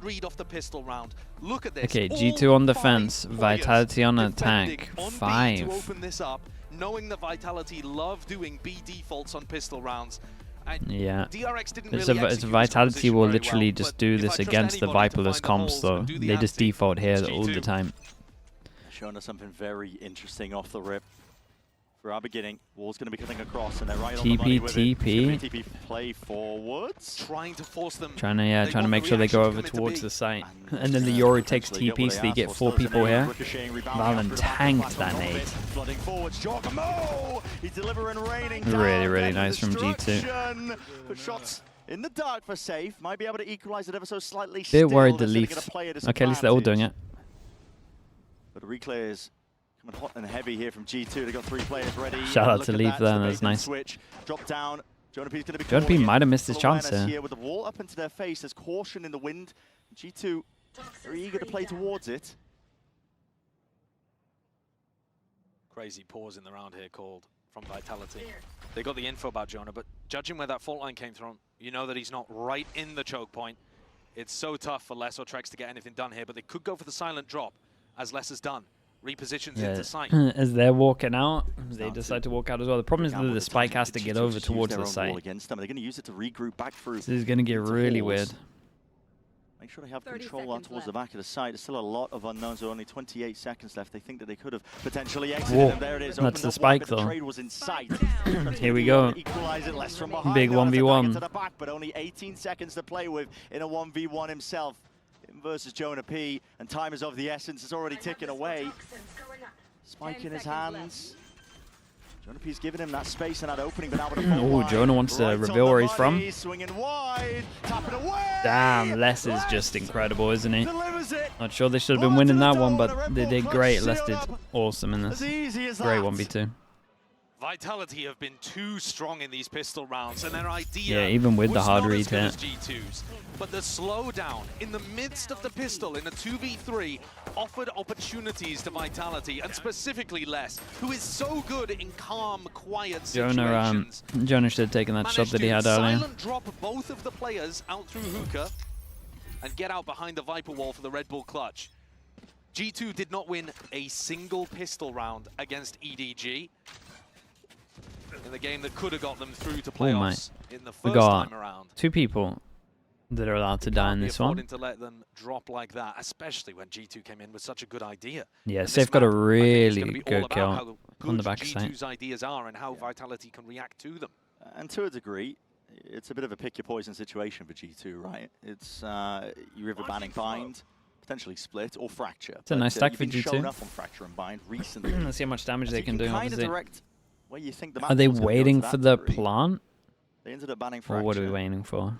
read off the pistol round. Look at this. Okay, G2 on defense, Vitality on attack. 5. To open this up, knowing that Vitality love doing B defaults on pistol rounds. Yeah, DRX didn't it's really a Vitality will literally just do this against the Viperless comps though. They just default here all the time. Showing us something very interesting off the rip. For our beginning, Wall's going to be cutting across, and they're right on the money with it. TP play forwards, trying to force them. Trying to make sure they go over towards the site, and then the Yori takes TP, so they get 4 people here. Valen tanked that nade. Flooding forwards, he's delivering raining. Really nice from G2. Put shots in the dark for safe. Might be able to equalize it ever so slightly. Bit worried the Leaf. Okay, at least they're all doing it. But reclears. Hot and heavy here from G2. They got 3 players ready. Shout out to Leaf there, that was nice. Switch, drop down. Jonah P's going to be Jonah P might have missed his chance here. With the wall up into their face, there's caution in the wind. G2 very eager to play towards it. Crazy pause in the round here called from Vitality. They got the info about Jonah, but judging where that fault line came from, you know that he's not right in the choke point. It's so tough for Les or Trex to get anything done here, but they could go for the silent drop, as Les has done. Repositions into sight. As they're walking out, they decide to walk out as well. The problem is that the spike has to get over towards the site. Against them. They're going to use it to regroup back through. This is going to get really weird. Make sure they have control out towards the back of the site. There's still a lot of unknowns. There are only 28 seconds left. They think that they could have potentially exited. And there it is. That's the spike, though. The trade was in sight. Here we go. Equalize it less from behind. Big 1v1. But only 18 seconds to play with in a 1v1 himself. Him versus Jonah P. And time is of the essence. It's already ticking away. Spike in his hands. Jonah P's giving him that space and that opening, but now with a oh, Jonah wants to reveal where he's from. Swinging wide, tapping away. Damn, Les is just incredible, isn't he? Not sure they should have been winning that one, but they did great. Les did awesome in this. Great 1v2. Vitality have been too strong in these pistol rounds, and their idea yeah, even with the hard read here. G2's, but the slowdown in the midst of the pistol in a 2v3 offered opportunities to Vitality, and specifically Les, who is so good in calm, quiet situations. Jonah should have taken that shot that he had earlier. Silent drop both of the players out through hookah and get out behind the Viper wall for the Red Bull clutch. G2 did not win a single pistol round against EDG. In the game that could have got them through to playoffs in the first time around. 2 people that are allowed to die in this one. To let them drop like that, especially when G2 came in with such a good idea. Yeah, Safe got a really good kill on the backside. G2's ideas are and how Vitality can react to them. And to a degree, it's a bit of a pick your poison situation for G2, right? It's you river banning bind, potentially split or fracture. It's a nice stack for G2. Shown up on fracture and bind recently. Let's see how much damage they can do. Where you think are they waiting for the plant? They ended up banning fracture. Or what are we waiting for?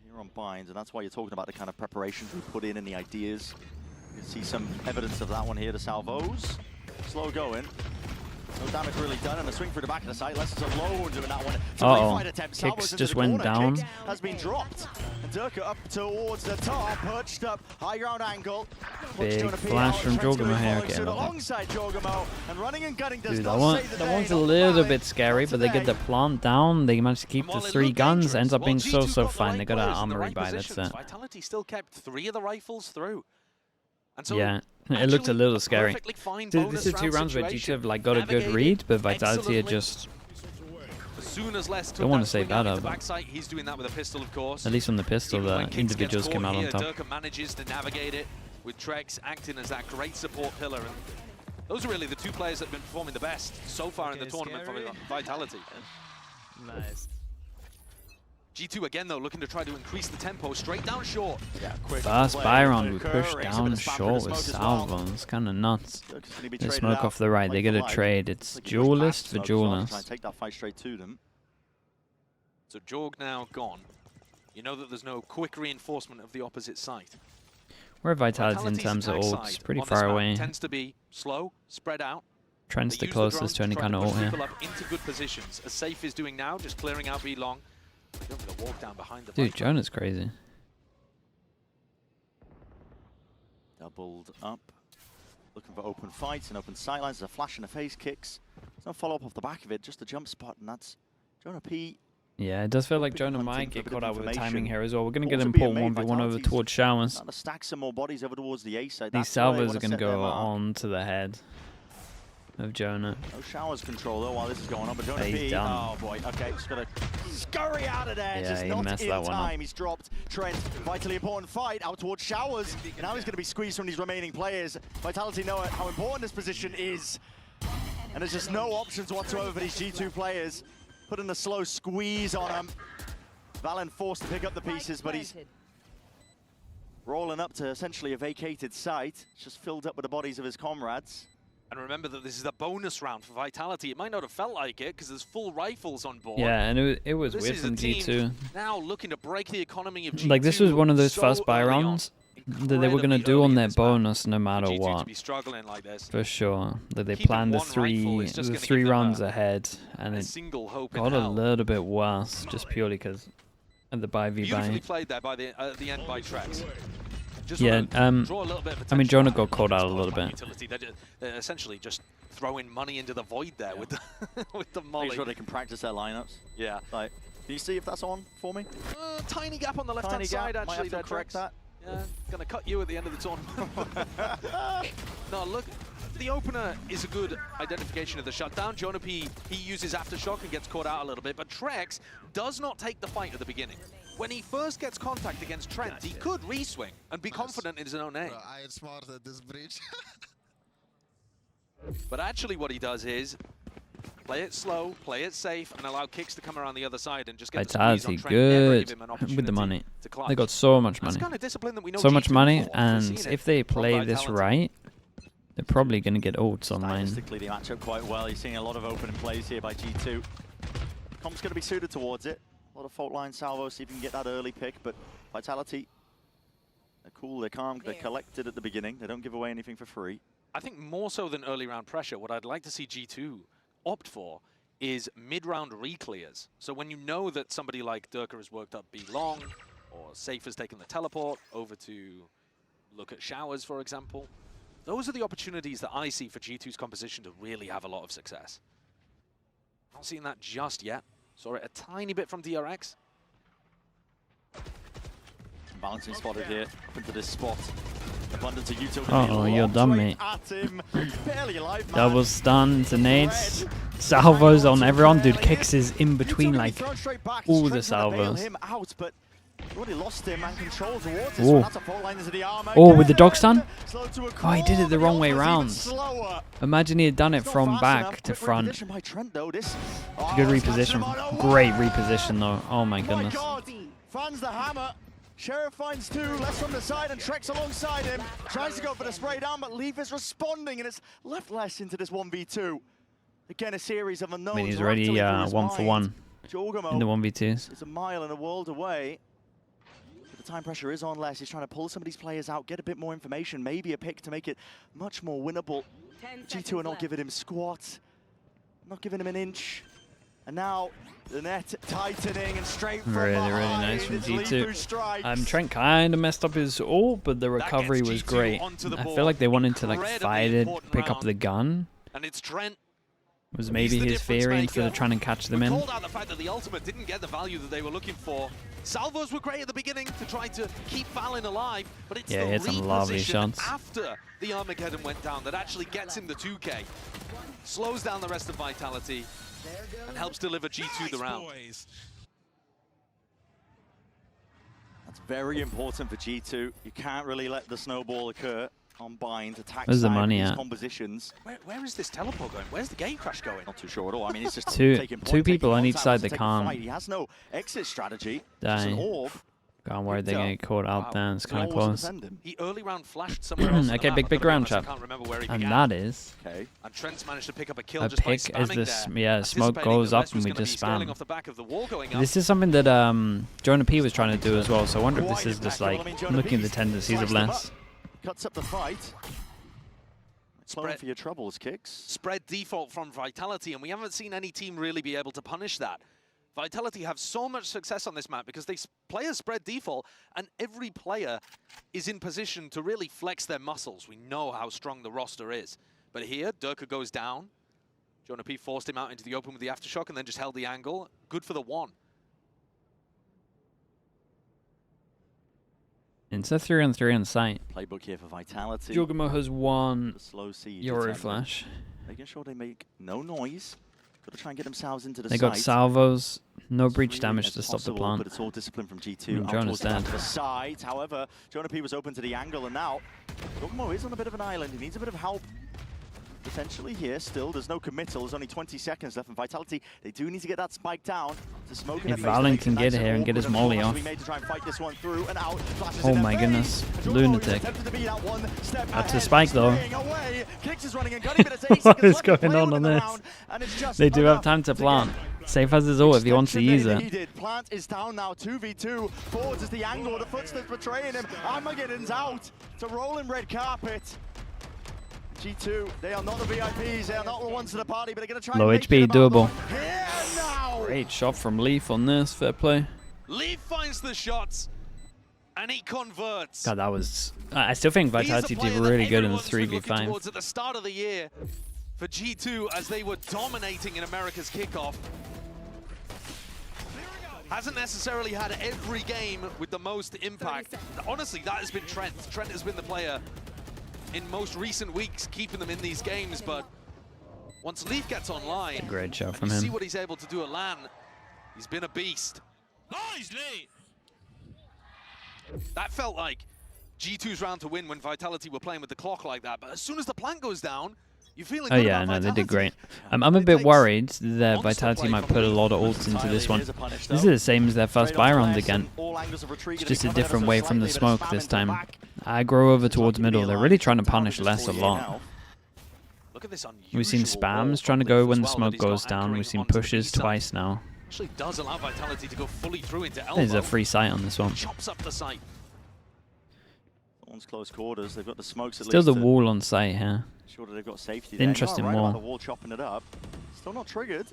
Here on binds, and that's why you're talking about the kind of preparations we put in and the ideas. You can see some evidence of that one here. The salvos, slow going. No damage really done, and the swing through the back of the site. Les is alone doing that one. Kicks just went down. Kicks has been dropped. And Durka up towards the top, perched up, high ground angle. Big flash from Jorgamo here. Okay, alongside Jorgamo, and running and gunning does that one's a little bit scary, but they get the plant down. They manage to keep the 3 guns. Ends up being so fine. They got an armory buy. That's it. Vitality still kept 3 of the rifles through. And so yeah, it looked a little scary. This is 2 rounds where G2 have like got a good read, but Vitality are just don't want to say that up. He's doing that with a pistol, of course. At least on the pistol, the individuals came out on top. Durka manages to navigate it with Trex acting as that great support pillar. And those are really the 2 players that have been performing the best so far in the tournament for Vitality. Nice. G2 again though looking to try to increase the tempo straight down short. Yeah, quick. Fast Byron, we push down short with Salvo. It's kind of nuts. They smoke off the right. They get a trade. It's duelist for duelist. Take that fight straight to them. So Jorg now gone. You know that there's no quick reinforcement of the opposite site. We're Vitality in terms of ults, pretty far away. Tends to be slow, spread out. Trent's the closest to any kind of ult here. Into good positions, as Safe is doing now, just clearing out B long. Walk down behind the dude, Jonah's crazy. Doubled up. Looking for open fights and open sightlines. There's a flash in the face, kicks. There's no follow-up off the back of it, just a jump spot, and that's Jonah P Yeah, it does feel like Jonah might get caught out with the timing here as well. We're going to get an Also being important made, 1v1 over Vitality's towards Showers. trying to stack some more bodies over towards the A side. These That's where they salvos wanna are going to set their go mark. on to the head of Jonah. No Showers control though while this is going on, but Jonah He's P. done. Oh boy, okay, just gotta scurry out of there. Yeah, Just he not messed in that one up. time. He's dropped Trent. Vitally important fight out towards Showers. And now he's gonna be squeezed from these remaining players. Vitality know how important this position is. And there's just no options whatsoever for these G2 players. Putting a slow squeeze on him. Valen forced to pick up the pieces, but he's rolling up to essentially a vacated site. It's just filled up with the bodies of his comrades. And remember that this is a bonus round for Vitality. It might not have felt like it because there's full rifles on board. Yeah, and it was This weird is from a team G2. now looking to break the economy of G2. Like, this was one of those so first buy early on. rounds that they were going to do Incredibly on early their in this map. bonus no matter For G2 what. to be struggling like this. For sure. That they Keeping planned the one rifle is just gonna three give them rounds a ahead, and it single hope in got a hell. little bit worse just purely because of the buy v Beautifully buy. played there by the end by Trex. Just Yeah, draw a little bit of I mean, attention Jonah back got to caught the out a little Spawn bit. Utility. They're essentially just throwing money into the void there with the with the Make molly. sure they can practice their lineups. Yeah. Like, can you see if that's on for me? Tiny gap on the left-hand Tiny side, gap, might actually. have to correct that. Yeah, gonna cut you at the end of the tournament. No, look, the opener is a good identification of the shutdown. Jonah P, he uses Aftershock and gets caught out a little bit, but Trex does not take the fight at the beginning. When he first gets contact against Trent, he could re-swing and be confident in his own aim. I am smart at this bridge. But actually what he does is play it slow, play it safe, and allow kicks to come around the other side and just get Vitality the squeeze on Trent, never give good him an with the opportunity money. to clutch. They got so much That's money. kind of discipline that we know So much G2 money, for. We've and seen it if they from play this Vitality. right, they're probably going to get ults online. Stylistically, they match up quite well. You're seeing a lot of opening plays here by G2. Comp's going to be suited towards it. A lot of fault line salvo, see if you can get that early pick, but Vitality, they're cool, they're calm, they're collected at the beginning. They don't give away anything for free. I think more so than early round pressure, what I'd like to see G2 opt for is mid-round re-clears. So when you know that somebody like Durka has worked up B long, or Safe has taken the teleport over to look at Showers, for example, those are the opportunities that I see for G2's composition to really have a lot of success. Not seeing that just yet. Saw it a tiny bit from DRX. Balancing spotted here, up into this spot. Abundance of util. Uh-oh, you're done, mate. At him. Barely alive, man. Double stun to nades. Salvos on everyone. Dude, Kicks is in between, like, all the salvos. Him out, but already lost him and control towards this Ooh. one. That's a fault line into the armor. Oh, with the dog stun? Slow to a Oh, he did it the crawl, wrong way but the round. ultimate's even slower. Imagine he had done it It's not from fast back enough. to Quick front. reposition by Trent, though. This. Good Oh, smashing reposition. him on. Oh, Great wow. reposition, though. Oh, my goodness. God. Finds the hammer. Sheriff finds two, less from the side, and Treks alongside him. Tries to go for the spray down, but Leaf is responding, and it's left less into this 1v2. Again, a series of unknowns. I mean, he's already rattling through his 1 for mind. 1 Jorgamo in the 1v2s. is a mile and a world away. But the time pressure is on less. He's trying to pull some of these players out, get a bit more information, maybe a pick to make it much more winnable. G2 are not giving him squat, not giving him an inch. And now the net tightening and straight from Really, really behind. nice from It's G2. Leaf who strikes. Trent kind of messed up his ult, but the recovery gets was G2 great. onto the I board. feel like they wanted to like Incredibly fight it, important pick up round. the gun. And it's Trent. Was maybe the his difference theory instead of maker. trying to catch them We in. called out the fact that the ultimate didn't get the value that they were looking for. Salvos were great at the beginning to try to keep Valen alive, but it's Yeah, the he had some lovely reposition shots. after the Armageddon went down that actually gets him the 2K. Slows down the rest of Vitality and helps deliver G2 the round. That's very important for G2. You can't really let the snowball occur on bind, attack Where's the side, money these at? compositions. Where is this teleport going? Where's the game crash going? Not too sure at all. I mean, it's just Two taking point, people taking on each contact, side wants to that take the can't. fight. He has no exit strategy. Just an Dang. orb. God, where are they going to get caught out Wow. there? It's kind of Always close. defend him. He early round flashed somewhere else. on the Okay, map. big I've gotta be round, honest, I chap. can't remember where he And began. that is Okay. And Trent's managed to pick up a kill a just by pick as spamming this, there. yeah, smoke Anticipating goes that up West and was we gonna be just scaling spam. off the back of the wall going up. This is something that Jonah P was trying to do as well, so I wonder if this is just like looking at the tendencies of less. Cuts up the fight. Slowing Spread- for your troubles, Kicks. Spread default from Vitality, and we haven't seen any team really be able to punish that. Vitality have so much success on this map because players spread default, and every player is in position to really flex their muscles. We know how strong the roster is. But here, Durka goes down. Jonah P forced him out into the open with the Aftershock and then just held the angle. Good for the one. It's a 3-on-3 on site. Playbook here for Vitality. Juggernaut has won The slow siege Euro attempt, Flash. making sure they make no noise. Got to try and get themselves into the They site. got salvos, no breach Really damage as to stop the possible, plant. But it's all discipline from G2. I mean, Out Jonah's towards the back dead. of the side. However, Jonah P was open to the angle, and now Juggernaut is on a bit of an island. He needs a bit of help. Potentially here, still, there's no committal. There's only 20 seconds left, and Vitality, they do need to get that spike down to smoke. If Valen can get here and get his molly off. Oh my goodness, lunatic. That's a spike though. What is going on this? They do have time to plant. Safe has his ult if he wants to use it. Plant is down now, 2v2. Forwards is the angle, the footsteps betraying him. Armageddon's out. It's a rolling red carpet. G2, they are not the VIPs, they are not the ones to the party, but they're going to try Low and make HP, it about doable. them. Here now. Great shot from Leaf on this, fair play. Leaf finds the shots, and he converts. God, that was... I still think Vitality did really good in the 3v5. At the start of the year for G2 as they were dominating in America's kickoff. Hasn't necessarily had every game with the most impact. Honestly, that has been Trent. Trent has been the player in most recent weeks, keeping them in these games, but once Leaf gets online, great shot from you see him. what he's able to do at LAN. He's been a beast. Nice, that felt like G2's round to win when Vitality were playing with the clock like that, but as soon as the plant goes down, you're feeling Oh good yeah, about no, they did Vitality. great. I'm a bit worried that Vitality might put a lot of ults into this one. This is the same as their first buy round again. It's just a different way from the smoke this time. Aggro over towards middle. They're really trying to punish less a lot. We've seen spams trying to go when the smoke goes down. We've seen pushes twice now. Actually does allow Vitality to go fully through into elbow. There's a free sight on this one. Chops up the site. One's close quarters. They've got the smokes at Still least. the wall on site here. Sure that they've got safety. Interesting right wall. about the wall chopping it up. Still not triggered.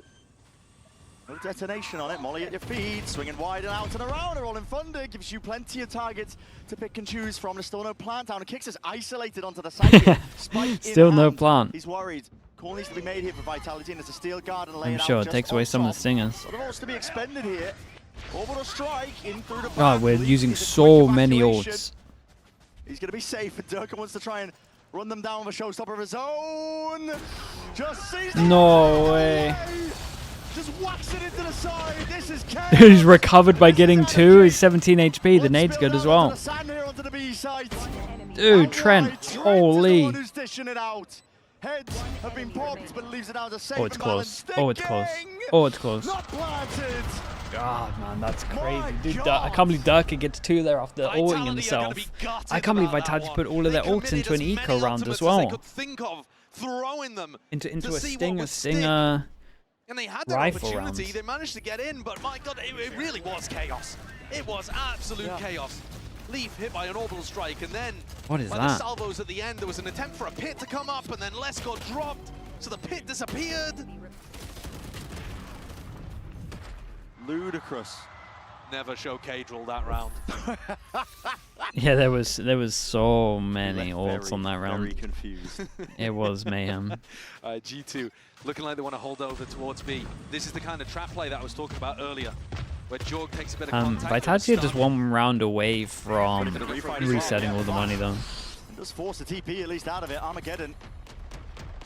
No detonation on it. Molly at your feet, swinging wide and out and around. They're all in thunder. Gives you plenty of targets to pick and choose from. There's still no plant down. And Kicks is isolated onto the side. Spike Still in no hand. plant. He's worried. Call needs to be made here for Vitality, and it's a steel guard and lay I'm it sure out it takes away some of the stingers. Lot of ults to be expended here. Orbital strike in through the God, back. we're Leaf using needs a so quick many evacuation. ults. He's going to be safe, and Durka wants to try and run them down with a showstopper of his own. Just sees the No way. Just whacks it into the side. This is chaos. He's recovered by getting 2. He's 17 HP. The nade's good as well. Dude, Trent, holy. Heads have been popped, but leaves it out to safe. Oh, it's close. Oh, it's close. Oh, it's close. Not planted. God, man, that's crazy. My Dude, God. I can't believe Durka gets 2 there after ulting Vitality are himself. gonna be gutted I can't believe about that Vitality one. put all of their They ults into an committed as eco many round as ultimates they well. could think of, throwing them Into to a see what stinger, would stick. stinger. And they had their rifle opportunity, rounds. they managed to get in, but my God, it really was chaos. It was absolute chaos. Leaf hit by an orbital strike, and then What is by that? the salvos at the end, there was an attempt for a pit to come up, and then Les got dropped, so the pit disappeared. Ludicrous. Never show Cadril that round. Yeah, there was so many Left ults on that very round. confused. It was mayhem. G2 looking like they want to hold over towards B. This is the kind of trap play that I was talking about earlier, where Jorg takes a bit of contact. Vitality are at the just start. one round away from resetting all the money though. Does force the TP at least out of it. Armageddon.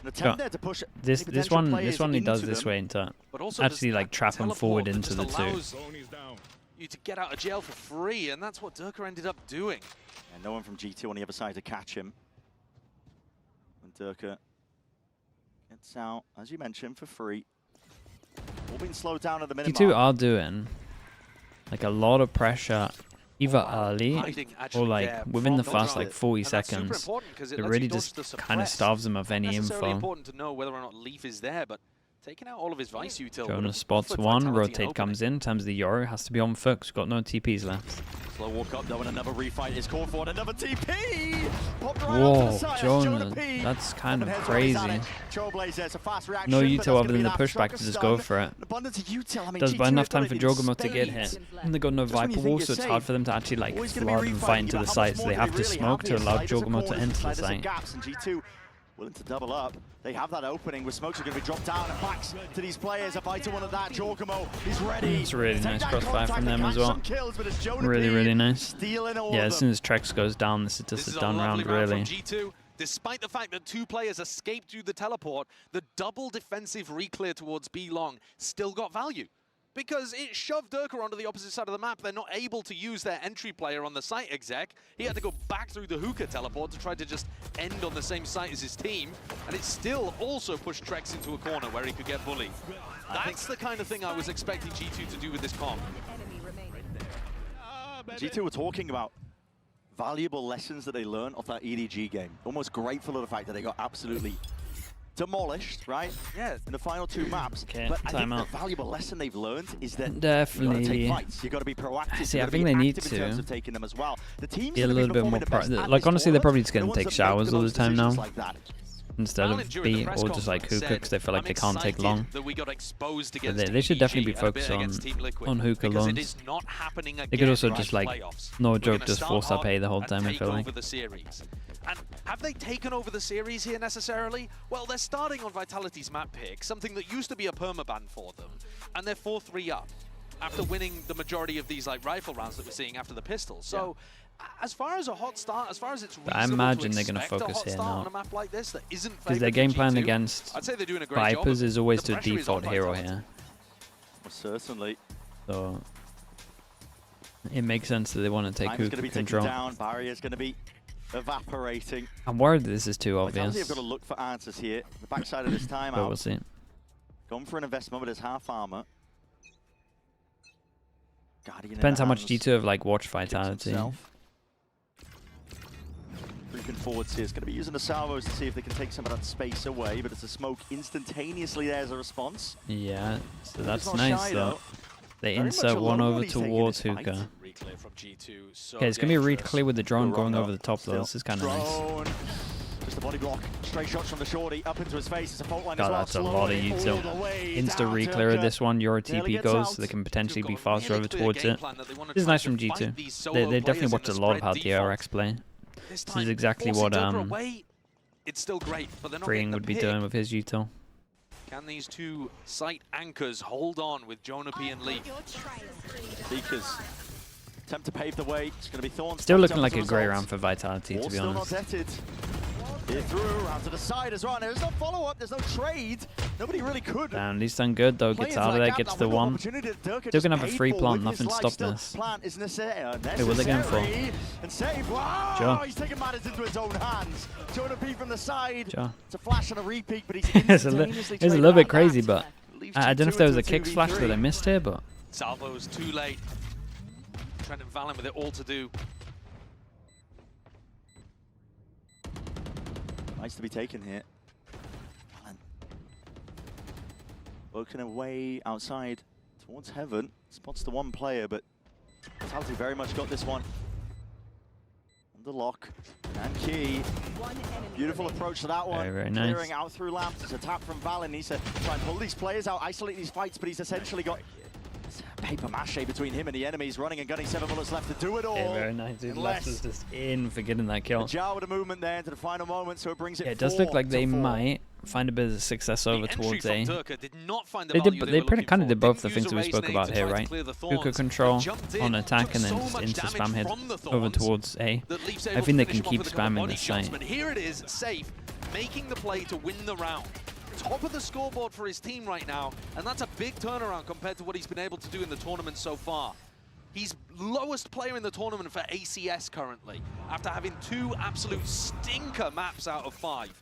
An attempt there to push This any potential one players he does into this them. way into But also actually does like that trap him teleport forward that into just the 2. allows you to get out of jail for free, and that's what Durka ended up doing. And no one from G2 on the other side to catch him. And Durka gets out, as you mentioned, for free. All being slowed down at the minute. G2 are doing like a lot of pressure either early Hiding or actually like there within the from first Nodra. like 40 And that's super seconds. important 'cause it It lets really you dodge just the kind of suppress. starves them of any Not necessarily info. important to know whether or not Leaf is there, but taking out all of his Vice util. Jonah spots one, rotate comes in, times the Yoru has to be on foot 'cause we've got no TPs left. Slow walk up though, and another refight is called for, and another TP! Popped right onto the Whoa, side, Jonah, P. that's kind of Heads on his crazy. Alex. Trailblazer, it's a fast reaction, No but util that's other gonna than be the that pushback shocker to just stun. go for it. An abundance of util. I mean, Does G2 but enough have got time it for in Juggernaut to get spades. hit. And they got no Just when Viper you think wall, so you're it's hard safe, for them to actually like always gonna be flood and refighting, fight into but the how site, much so more they do have we to really smoke to here? allow Sliders are Juggernaut to corners, enter the sliders are site. gaps, and G2 willing to double up. They have that opening where smokes are going to be dropped down and backs to these players. A VIT one of that. Giorgamo, he's ready. It's really nice crossfire from them as well. Really, really nice. Yeah, as soon as Trex goes down, this is just a done round, really. Despite the fact that 2 players escaped through the teleport, the double defensive re-clear towards B long still got value. Because it shoved Durka onto the opposite side of the map. They're not able to use their entry player on the site exec. He had to go back through the hookah teleport to try to just end on the same site as his team. And it still also pushed Trex into a corner where he could get bullied. That's the kind of thing I was expecting G2 to do with this comp. G2 were talking about valuable lessons that they learned off that EDG game. Almost grateful of the fact that they got absolutely demolished, right? Yeah. In the final 2 maps. Okay, but I think timeout. the valuable lesson they've learned is that Definitely. you got to take fights. You got to be proactive. See, I think they need to in terms of taking them as well. The teams be a little bit more like, honestly, they're probably just going to take showers all the time now. Instead of B or just like hookah because they feel like they can't take long. But they should definitely be focused on hookah alone. They could also just like, no joke, just force up A the whole time, I feel like. And have they taken over the series here necessarily? Well, they're starting on Vitality's map pick, something that used to be a permaban for them, and they're 4-3 up after winning the majority of these like rifle rounds that we're seeing after the pistols. So, as far as a hot start, as far as it's reasonable I imagine to they're going to expect focus a hot here start now. on a map like this that isn't Because their favored game for plan G2, against I'd say they're doing a great Vipers job. is always The to pressure is on default hero Vitality. here. Well, certainly. So it makes sense that they want to take Time's going to be hookah taken control. down. Barrier's going to be evaporating. I'm worried this is too Vitality obvious. have got to look for answers here. The backside of this timeout. But we'll see. Gone for an investment, but it's half armor. Guardian Depends in how the much hands. G2 have like watch Gives Vitality. himself. Creeping forwards here. It's going to be using the salvos to see if they can take some of that space away, but it's a smoke instantaneously there as a response. Yeah, so He's that's not nice shy, though. They Very much insert one alone over when he's taking towards this fight. hookah. Reclear from G2, so Okay, it's going to be a read dangerous. clear with the drone Go going wrong over the top though. Still. This is kind of nice. Drone. Just a body block. Straight shots from the shorty up into his face. It's a fault line God, as well. that's a lot of Slowly util. all the way Insta down re-clear of Turka. this one, your Nearly TP gets goes, out. so they can potentially They've be got a faster really over clear towards game it. plan that they wanna This is try nice to from fight G2. these solo They definitely players in watched the a lot spread about the default. RX play. This This is time, exactly forcing what Durka away, it's still great, but they're not Freeing getting the would be pick. doing with his util. Can these 2 site anchors hold on with Jonah P and Leaf? Seekers attempt to pave the way. It's going to be Thorns. Still looking like a great round for Vitality, to be Still not honest. detted. Here through, round to the side as well. There's no follow-up, there's no trade. Nobody really could. Down, he's done good though. Gets out of there, gets the one. Still gonna have a free plant, nothing to stop this. Plant is necessary. Hey, what are they going for? And save. Wow, Joe. he's taking matters into his own hands. Jonah P from the side. Joe. It's a flash and a repeat, but he's It's a instantaneously little traded bit out crazy, that. but Leaves I don't know if G2 there was a into kick flash that I 2v3. missed here, but Salvo's too late. Trent and Valen with it all to do. Nice to be taken here. Valen. Working away outside towards heaven. Spots the one player, but Vitality very much got this one. Under lock. And key. Beautiful approach to that one. Very, very nice. Clearing out through lamps. It's a tap from Valen. Needs to try and pull these players out, isolate these fights, but he's essentially got paper mache between him and the enemies. Running and gunning, 7 bullets left to do it all. yeah, very nice. Dude, Unless- Left was just in for getting that kill. Jar with a movement there into the final moment, so it brings it Yeah, it does look like they 4-4. might find a bit of success over The entry towards from A. Durka did not find the They did, value but they they were looking kind of for. did both the Didn't use things we a spoke raise about nade here, to try to right? clear the Hookah Thorns, control but jumped in, on attack took and then so just much insta damage spam hit from the over Thorns towards A. that Leaf's I able think to they finish can him keep off with a couple spamming body this shots, site. but here it is, safe, making the play to win the round. Top of the scoreboard for his team right now, and that's a big turnaround compared to what he's been able to do in the tournament so far. He's lowest player in the tournament for ACS currently, after having 2 absolute stinker maps out of 5.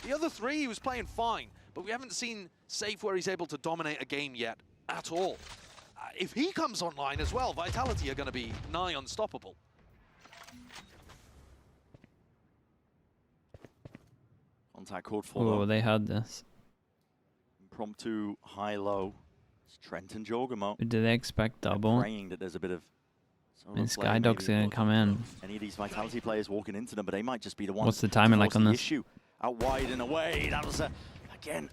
The other 3 he was playing fine, but we haven't seen Safe where he's able to dominate a game yet at all. If he comes online as well, Vitality are going to be nigh unstoppable. Contact called for Oh, though. they had this. Impromptu high-low. It's Trent and Jorgamo. Did they expect double? Praying that there's a bit of... And Skydog's gonna come in. Any of these Vitality players walking into them, but they might just be the ones. What's the timing to like force on the this? Issue out wide and away. That was again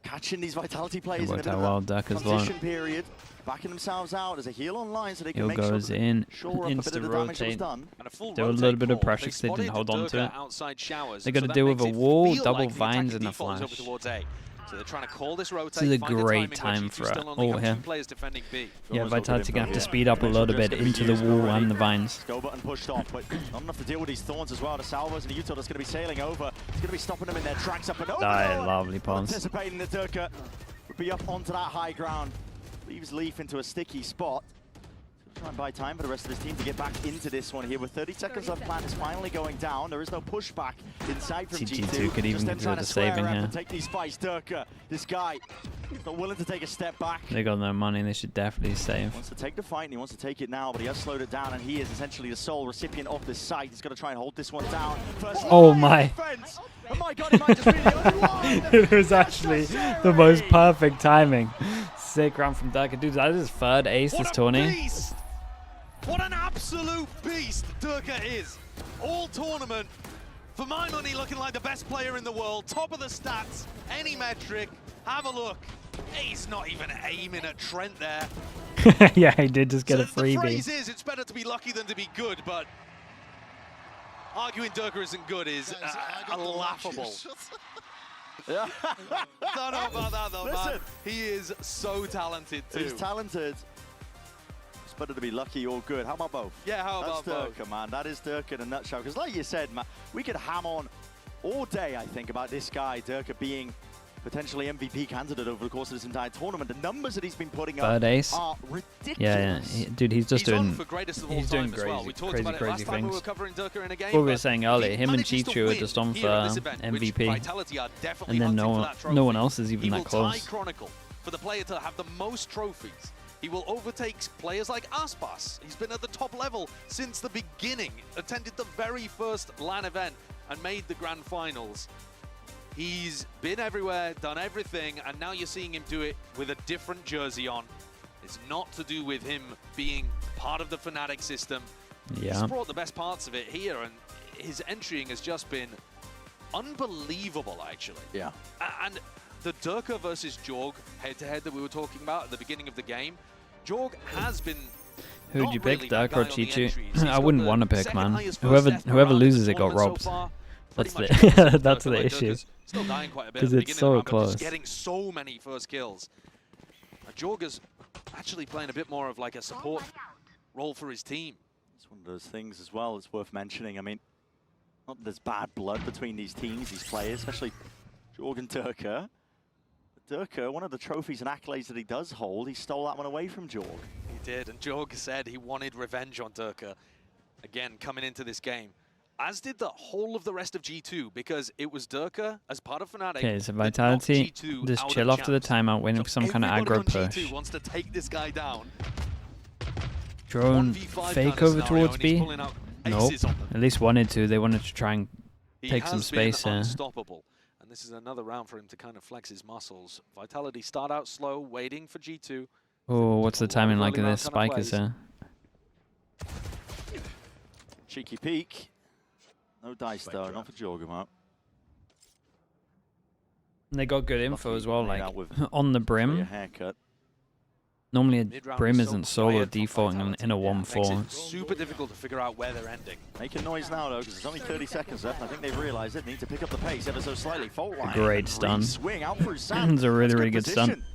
catching these Vitality players in a worked bit out of well. a Duck as well. transition period, backing themselves out. There's a heal online, so they can Heal make sure goes in, shore up a bit insta of the damage that was rotate. done. And a full Do a rotate little bit of call. pressure 'cause they didn't hold on to spotted it. Durka outside showers, They and got to that deal with makes a it wall, feel double like the vines, attacking and a default is over flash. towards A. So they're trying to call this rotate. This is a find the great timing time where G2 for still only ult have here. 2 players defending B. Yeah, Almost got Vitality good gonna have to info. speed up a Next little one just bit gonna be into the used wall already. and the vines. Go button pushed off, but not enough to deal with these thorns as well. The Salvos and the Utah that's going to be sailing over. It's going to be stopping them in their tracks up and over. Lovely pause. Anticipating that Durka would be up onto that high ground. Leaves Leaf into a sticky spot. Try and buy time for the rest of his team to get back into this one here. With 30 seconds left, plan is finally going down. There is no pushback inside from G2 could even Just them consider trying the to square saving up here. and take these fights. Durka, this guy, not willing to take a step back. They got no money. They should definitely save. Wants to take the fight and he wants to take it now, but he has slowed it down, and he is essentially the sole recipient of this site. He's going to try and hold this one down. First Oh my. defense. Oh my god, he might just be the only one. It was actually the most perfect timing. Sick round from Durka. Dude, that is his third ace this tourney. Beast! What an absolute beast Durka is. All tournament, for my money, looking like the best player in the world. Top of the stats, any metric. Have a look. He's not even aiming at Trent there. Yeah, he did just get a The phrase freebie. is, it's better to be lucky than to be good, but arguing Durka isn't good is laughable. Yeah. Don't know about that though, man. Listen. He is so talented too. He's talented. It's better to be lucky or good. How about both? Yeah, how That's about both? Durka, man. That is Durka in a nutshell. Because like you said, man, we could ham on all day, I think, about this guy, Durka, being potentially MVP candidate over the course of this entire tournament. The numbers that he's been putting up Third ace. are ridiculous. Yeah. Dude, he's just He's on doing. for greatest of all He's doing time as well. crazy, We talked crazy, about it crazy last time we things. were covering Durka in a game. What we were but saying earlier, he him and manages to G2 are win just on here at this for event, which MVP. Vitality are definitely And then hunting for no that trophy. one else is even He that will close. tie Chronicle for the player to have the most trophies. He will overtake players like Aspas. He's been at the top level since the beginning, attended the very first LAN event and made the grand finals. He's been everywhere, done everything, and now you're seeing him do it with a different jersey on. It's not to do with him being part of the Fnatic system. Yeah. He's brought the best parts of it here, and his entrying has just been unbelievable, actually. Yeah. And the Durka versus Jorg head-to-head that we were talking about at the beginning of the game, Jorg has been Who'd not you pick, really that Durka or guy on the Chi-Chi? entries. He's I got wouldn't the want to pick, second man. highest first death per Whoever round in loses, the it got tournament robbed. so far. That's Pretty the much every that's Durka, the like issue. Durka's still dying quite a bit 'Cause at the it's beginning so of the round, but close. just getting so many first kills. Jorga's actually playing a bit more of like a support role for his team. It's one of those things as well that's worth mentioning. I mean, not that there's bad blood between these teams, these players, especially Jorg and Durka. Durka, one of the trophies and accolades that he does hold, he stole that one away from Jorg. He did, and Jorg said he wanted revenge on Durka, again, coming into this game. As did the whole of the rest of G2, because it was Durka, as part of Fnatic, Okay, so that knocked Vitality G2 just out chill of after the champs. timeout, waiting for some kind of Everybody aggro on push. G2 wants to take this guy down. Drone 1v5 fake kind of over scenario, towards and he's B. pulling out Nope. aces on them. At least wanted to. They wanted to try and He take some has been space here. unstoppable. And this is another round for him to kind of flex his muscles. Vitality start out slow, waiting for G2. Oh, what's the timing like of early this? round kind of Spike is plays. Cheeky peek. No dice though, not for Jorgamot. They got good info Lucky as well, made like out with on the a brim. haircut. Normally a Mid-round brim is so isn't solo quiet from defaulting Vitality. in a Yeah, makes 1-4. it super difficult to figure out where they're ending. Making noise now though, because there's only 30 seconds left. I think they've realized it. Need to pick up the pace ever so slightly. Fault line. Great stun. Swing out through sand. It's a really, That's really good stun. position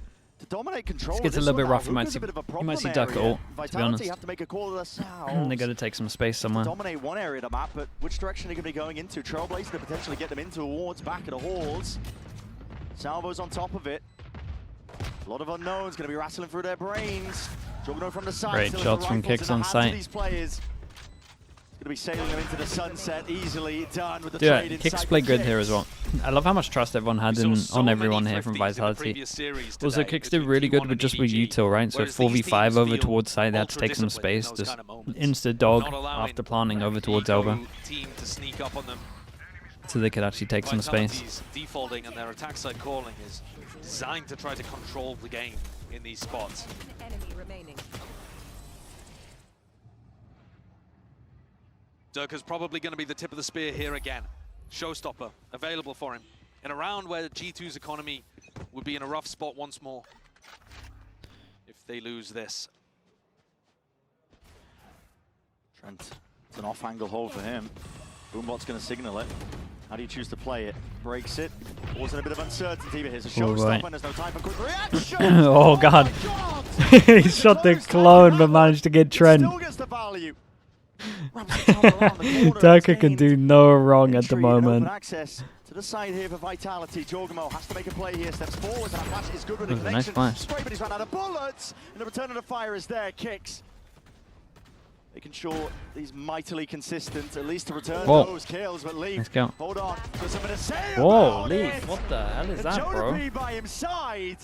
to dominate control. This gets a of little bit one now. rough. You might Hookah's a see- bit of a you might see problem Duck area. ult, to be Vitality honest. have to make a call to themselves. They got to take some space to somewhere. dominate one area of the map, but which direction are they going to be going into? Trailblazer to potentially get them into awards back at the halls. Salvo's on top of it. A lot of unknowns going to be rattling through their brains. Juggernaut from the side. Great still shots has the from rifles Kicks in the on hands of sight. These players. Going to be sailing them into the sunset easily. Done with the Yeah, trade Kicks inside play the good here as Kicks. well. I love how much trust everyone had We saw so on many everyone here from thrifties in the Vitality. previous series Also, today Kicks did between really good T1 with and just with EDG, Util, right? So whereas these 4v5 teams over feel towards side, they had to take some ultra-disciplined in space. those Just kind of moments. insta-dog Not allowing after planning over the towards ego Elba, team to sneak up on them. so they could actually take some space. Vitality's defaulting and their attack side calling is designed to try to control the game in these spots. Enemy remaining. Durka's probably going to be the tip of the spear here again. Showstopper available for him. in a round where G2's economy would be in a rough spot once more if they lose this. Trent, it's an off-angle hold for him. Boombot's going to signal it. How do you choose to play it? Breaks it. Was in a bit of uncertainty, but here's a showstopper and there's no time for quick reaction. Oh god. He shot the clone but managed to get Trent. Still gets the value. Durka can do no wrong at the moment. Access to the side here for Vitality. Jorgamo has to make a play here. Steps forward. That flash is good with the connection. Nice flash. Straight, but he's run out of bullets. And the return of the fire is there. Kicks. Making sure he's mightily consistent, at least to return those kills. But Leaf, let's go. Hold on. Got something to say Whoa, about Leaf. it. What the hell is And that, bro? Jonah P by his side.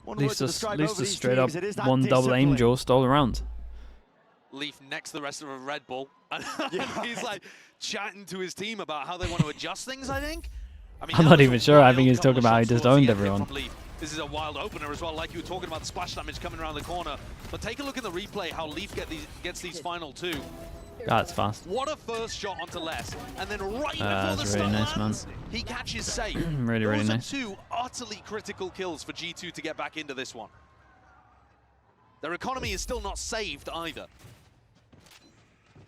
Leaf's just straight up one double aim jaw stole around. Leaf next to the rest of a Red Bull. And he's like chatting to his team about how they want to adjust things, I think. I mean, I'm not even sure. I think he's talking about how he just owned everyone. This is a wild opener as well, like you were talking about the splash damage coming around the corner. But take a look at the replay, how Leaf gets these final two. That's fast. What a first shot onto Les. And then right before that's the really stun nice, lands, he catches safe. Really Those nice. are two utterly critical kills for G2 to get back into this one. Their economy is still not saved either.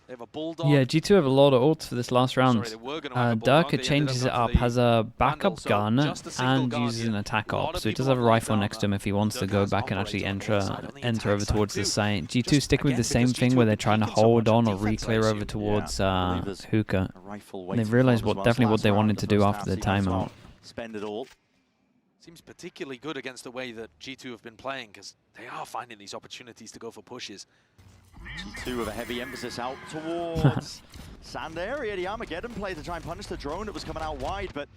They have a bulldog. Yeah, G2 have a lot of ults for this last round. Sorry, they were gonna have a bulldog. Durka They ended changes it up up, has a backup so gun, just a single and gun uses here. an attack A lot op. of So he does people have a like rifle that, next to him if he wants to Durka go has back and actually operated on the side, on the enter attack over side towards the too. site. G2 Just stick with again, the same because thing G2 where have they're been trying to peaking so hold much on or on defense, I re-clear over assume. towards I believe there's hookah. a rifle They've waiting realized for them as well. definitely what they Last wanted round, to the do first after half, the so you might as well timeout. Spend it all. Seems particularly good against the way that G2 have been playing, because they are finding these opportunities to go for pushes. G2 with a heavy emphasis out towards sand area. The Armageddon play to try and punish the drone that was coming out wide, but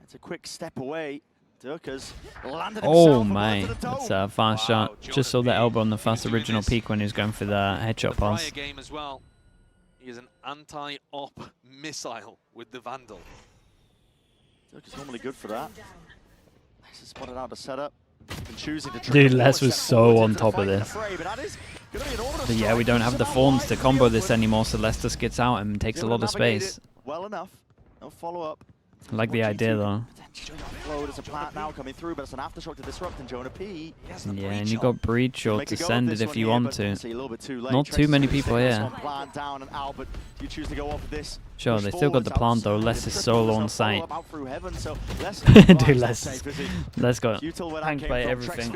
it's a quick step away. Durka's landed himself. Oh my, that's a fast shot. Just saw the elbow on the fast original peak when he was going for the headshot The prior pass. game as well, he is an anti-op missile with the Vandal. Durka's normally good for that. Nice to spot it out the setup. Dude, Les was so on top of this. But yeah, we don't have the forms to combo this anymore, so Les just gets out and takes a lot of space. Well enough. No follow-up. I like the idea though. There's a plant now coming through, but it's an aftershock to disrupt, and Jonah P. Yeah, and you got breach or to send it if you want to. Not too many people here. You choose to go off of this. Sure, they still got the plant though. Les is solo on site. Dude, Les got tank by everything.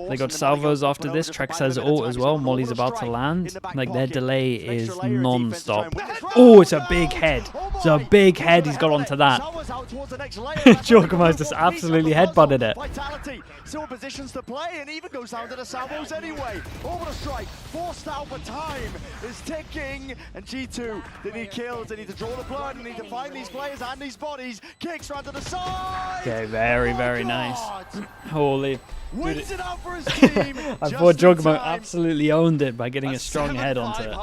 They got salvos after this. Trex has ult as well. Molly's about to land. Like, their delay is non-stop. Oh, it's a big head. It's a big head he's got onto that. Jorgamo's just absolutely headbutted it. Vitality still positions to play and even goes down to the salvos anyway. Orbital strike forced out, but time is ticking. And G2, they need kills, they need to draw the blood, they need to find these players and these bodies. Kicks round to the side. Okay, very nice. Holy. Wins it out for his team. I thought Jorgamo absolutely owned it by getting a strong head onto it.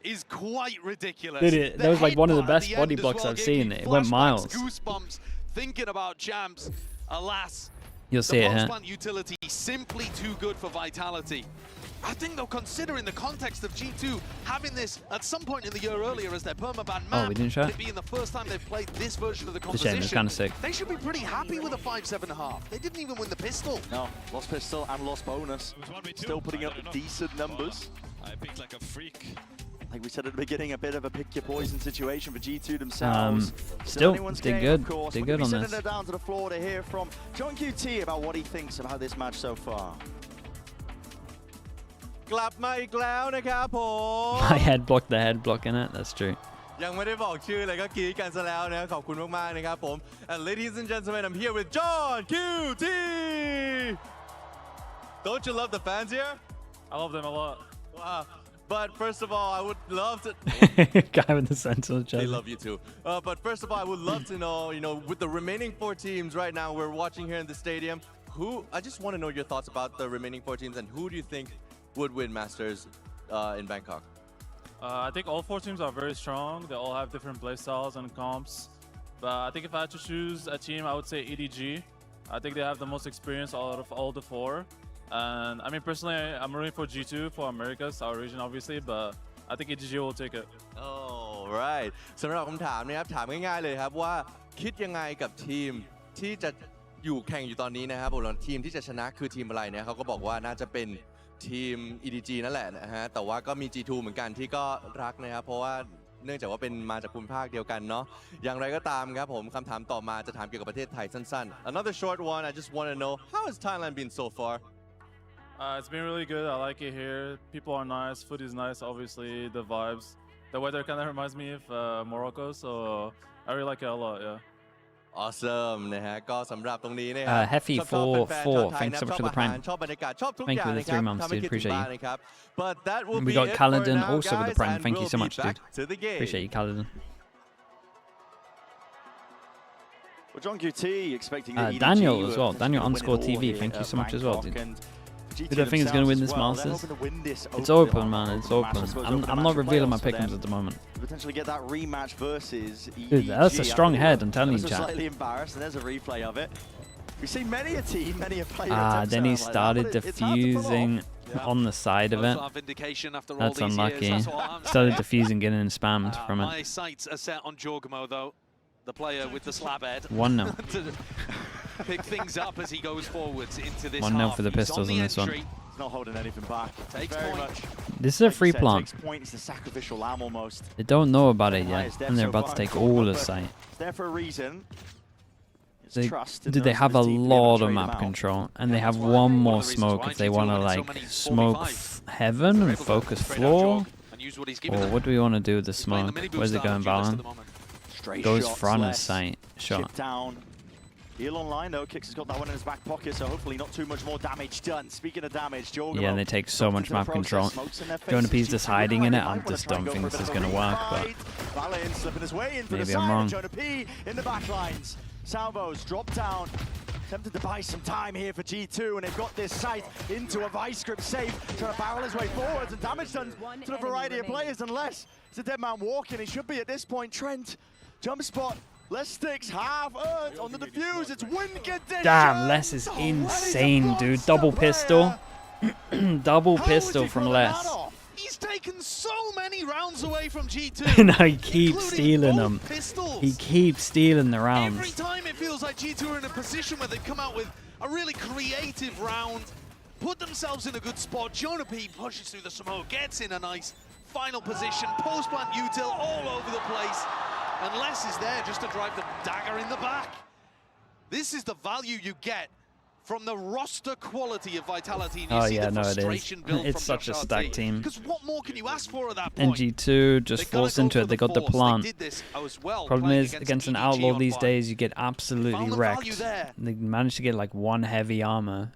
Is quite ridiculous. Dude, that was like one of the best body blocks I've seen. It went miles. Goosebumps thinking about champs. Alas, you'll see it here. Utility simply too good for Vitality. I think though, considering the context of G2 having this at some point in the year earlier as their permaban map, we didn't show it. it being the first time they've played this version of the It's a composition, shame, it's kind of sick. they should be pretty happy with a 5-7.5. They didn't even win the pistol. No, lost pistol and lost bonus. Still putting up decent numbers. I picked like a freak. Like we said at the beginning, a bit of a pick your poison situation for G2 themselves. Still, did good. Did good on this. Sending it down to the floor to hear from John QT about what he thinks about this match so far. My head blocked the head blocking it. That's true. ยังไม่ได้บอกชื่อเลยก็กรี๊ดกันซะแล้วนะขอบคุณมากๆนะครับผม And ladies and gentlemen, I'm here with John QT. Don't you love the fans here? I love them a lot. Wow. But first of all, I would love to. Guy with the sentinel They love you too. But first of all, I would love to know, with the remaining 4 teams right now we're watching here in the stadium, I just want to know your thoughts about the remaining 4 teams and who do you think would win Masters in Bangkok? I think all 4 teams are very strong. They all have different play styles and comps. But I think if I had to choose a team, I would say EDG. I think they have the most experience out of all the 4. And I mean, personally, I'm rooting for G2 for Americas, our region, obviously, but I think EDG will take it. Oh, right. สำหรับคำถามนะครับถามง่ายๆเลยครับว่า คิดยังไงกับทีมที่จะอยู่แข่งอยู่ตอนนี้นะครับผมทีมที่จะชนะคือทีมอะไรเนี่ยเขาก็บอกว่าน่าจะเป็นทีม EDG นั่นแหละนะฮะแต่ว่าก็มี G2 เหมือนกันที่ก็รักนะครับเพราะว่าเนื่องจากว่าเป็นมาจากภูมิภาคเดียวกันเนาะอย่างไรก็ตามครับผมคำถามต่อมาจะถามเกี่ยวกับประเทศไทยสั้นๆ Another short one I just want to know how has Thailand been so far It's been really good. I like it here. People are nice. Food is nice. Obviously, the vibes. The weather kind of reminds me of Morocco, so I really like it a lot. Yeah. Awesome นะฮะก็สำหรับตรงนี้นะครั Heffy ชอบแฟนๆชาวไทย thanks so นะ much ช for อบ the อาหาร prime. ชอบบรรยากาศชอบทุก Thank อ you ย่าง for the นะครับ 3 months, ทำให้ dude. คิดถึง Appreciate บ้าน you. นะครับ But that will And be we got it for Kaladin now, also with the guys, prime. and Thank you we'll so be much, back dude. to the game. Appreciate you, Kaladin. Well, John QT expecting the EDG Daniel as were well. Daniel potentially _TV. gonna win it all Thank you here so much at as well, dude. Bangkok, and GT Who do I think is going to win themselves this as well, they're Masters? hoping to win this It's opening open, match. man. It's Open open. match, I suppose, I'm open not match of revealing my playoffs for pick'ems them. at the moment. Potentially get that rematch versus EDG. Dude, that's a strong after head, I'm telling you, ever so chat. Slightly embarrassed, and there's a replay of it. We've seen many a team, many a player attempt Then he something like that, started but it's hard to pull off. diffusing Yeah. on the side of it. Both are vindication after all That's these unlucky. years. That's all I'm Started saying. diffusing, getting spammed from My it. sights are set on Jorgmo though, the player with the slab head. 1-0. To pick things up as he goes forwards into this 1-0 half. for the He's Pistols on on the this one. entry. He's not holding anything back. Takes Very point. much. This is a Like you free said, plant. takes point. It's the sacrificial lamb almost. They don't know about it yet, Highest depth and they're so about to far in take Cornwall, all the but site. It's there for a reason. It's They, trust in dude, the they rest have of a his team to be able lot to of trade map him out. control, and they Yeah, have that's why- one one of more the reasons smoke why if they G2 want to wanted so like many smoke 45s. heaven They're and able to focus trade out floor. Jorg and use what he's given Or them. what do we want to do with the He's playing smoke? the mini Where's boost it going, down duelist at Balan? the moment. Straight Goes shots front of less. sight. Shot. Chip down. Heal online though. Kix has got that one in his back pocket, so hopefully not too much more damage done. Speaking of damage, Jorgmo. Yeah, and they take so much map control. Jonah P's just hiding in it. I just don't think this is going to work, but Valin slipping his way into maybe the I'm side. wrong. Jonah P in the back lines. Salvos drop down. Attempted to buy some time here for G2, and they've got this site into a vice grip safe, trying to barrel his way forwards, and damage done to a variety of players, unless it's a dead man walking. He should be at this point. Trent, jump spot. Les sticks half earned on the defuse. It's win condition. damn, Les is insane, dude. Double pistol. Double pistol from Les. He's taken so many rounds away from G2. No, he keeps including stealing both them. pistols. He keeps stealing the Every rounds. time it feels like G2 are in a position where they've come out with a really creative round, put themselves in a good spot. Jonah P pushes through the smoke, gets in a nice final position, post-plant util all over the place, and Les is there just to drive the dagger in the back. This is the value you get from the roster quality of Vitality, and you Oh see yeah, the no, it is. frustration build It's from such a Josh stacked RT. team. Because what more can you ask for at that And point? G2 just They gotta forced go into for it. They got the force. They plant. did this as well, Problem playing is, against an EDG outlaw on these five. days, you get absolutely Found the value wrecked. there. They managed to get like one heavy armor.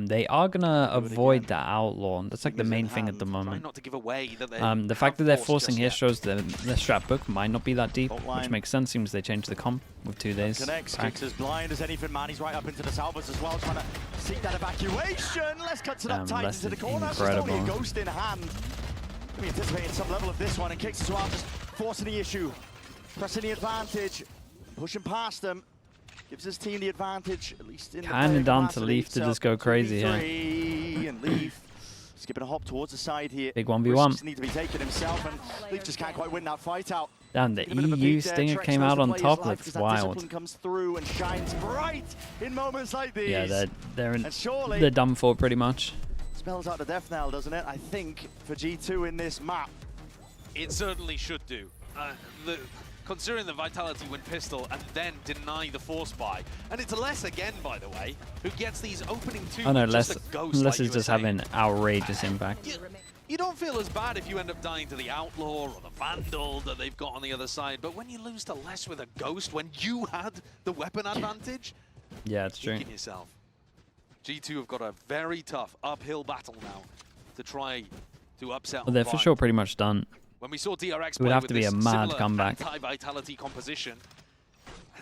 They are gonna avoid that outlaw. That's like the main thing at the Trying moment. not to give away that they The fact that they're have forcing here just shows that the strat book might not be that deep, Fault which line. makes sense. Seems they changed the comp with 2 days. Connects, back. Kix as blind as anything, man. He's right up into the salvos as well, trying to seek that evacuation. Les cuts it up Damn, tight Les into the is corner. It's just only a incredible. ghost in hand. We're anticipating some level of this one, and Kix as well, just forcing the issue, pressing the advantage, pushing past them. Gives his team the advantage, at least in the Kinda player down to capacity. Leaf to So, just go crazy here. 2v3, and Leaf skipping a hop towards the side here. Big 1v1. Risks need to be taken himself, and Leaf just can't quite win that fight out. Damn, the A bit of a EU beat there. stinger Trex came knows out the on player's top. life, Looks 'cause that wild. discipline comes through and shines bright in moments like these. Yeah, they're And surely they're done for pretty much. spells out the death knell, doesn't it? I think for G2 in this map. It certainly should do. Considering the Vitality win pistol and then deny the force buy. And it's Les again, by the way, who gets these opening two. Oh no, with just Les a ghost, like is you were just saying. having outrageous impact. You don't feel as bad if you end up dying to the Outlaw or the Vandal that they've got on the other side, but when you lose to Les with a ghost when you had the weapon advantage, Yeah, it's true. kicking yourself. G2 have got a very tough uphill battle now to try to upset. Well, they're for Vibe. sure pretty much done. When we saw DRX It would play have with to be this a mad similar comeback. anti-Vitality composition,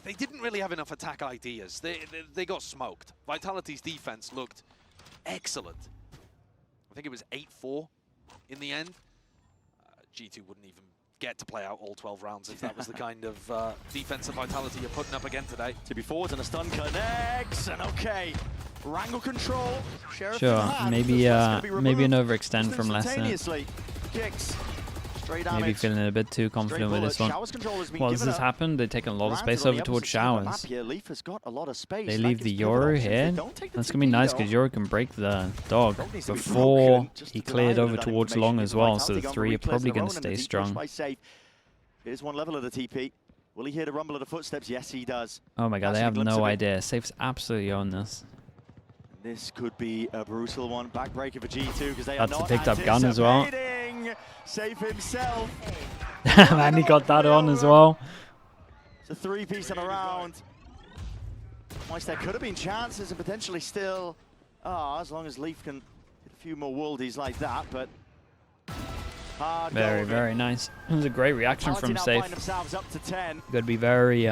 they didn't really have enough attack ideas. They got smoked. Vitality's defense looked excellent. I think it was 8-4 in the end. G2 wouldn't even get to play out all 12 rounds if that was the kind of defensive Vitality you're putting up again today. To be forwards and a stun connects, and okay. Wrangle control. Sheriff Sure, in hand. maybe This one's gonna be maybe an removed overextend just from Les. instantaneously. Kicks. Straight Maybe damage. feeling a bit too confident with this one. Showers control has been Well, has given this up. happened? They've taken a lot of Granted, space on over the towards opposite side of the Showers. map here, Leaf has got a lot of space. They That leave gives the pivot Yoru options. They here. don't take the That's going to be TP nice though. because Yoru can break the dog Dog needs to be before broken just he to cleared deny over that towards information. long Given as well. So Vitality the going for three are replays probably of their going own to and the stay deep push strong. by Safe. Here's one level of the TP. Will he hear the rumble of the footsteps? Yes, he does. Oh my god, they Catching a have glimpse of no it. idea. Safe's absolutely on this. This could be a brutal one. Backbreaker for G2 because they That's are a not picked up gun as well. anticipating. Safe himself. Man, he got that on as well. It's a three-piece on a round. Whilst there could have been chances and potentially still as long as Leaf can hit a few more worldies like that, but hard Very, going. very nice. It was a great reaction Vitality from now Safe. find themselves up to 10. Got to be very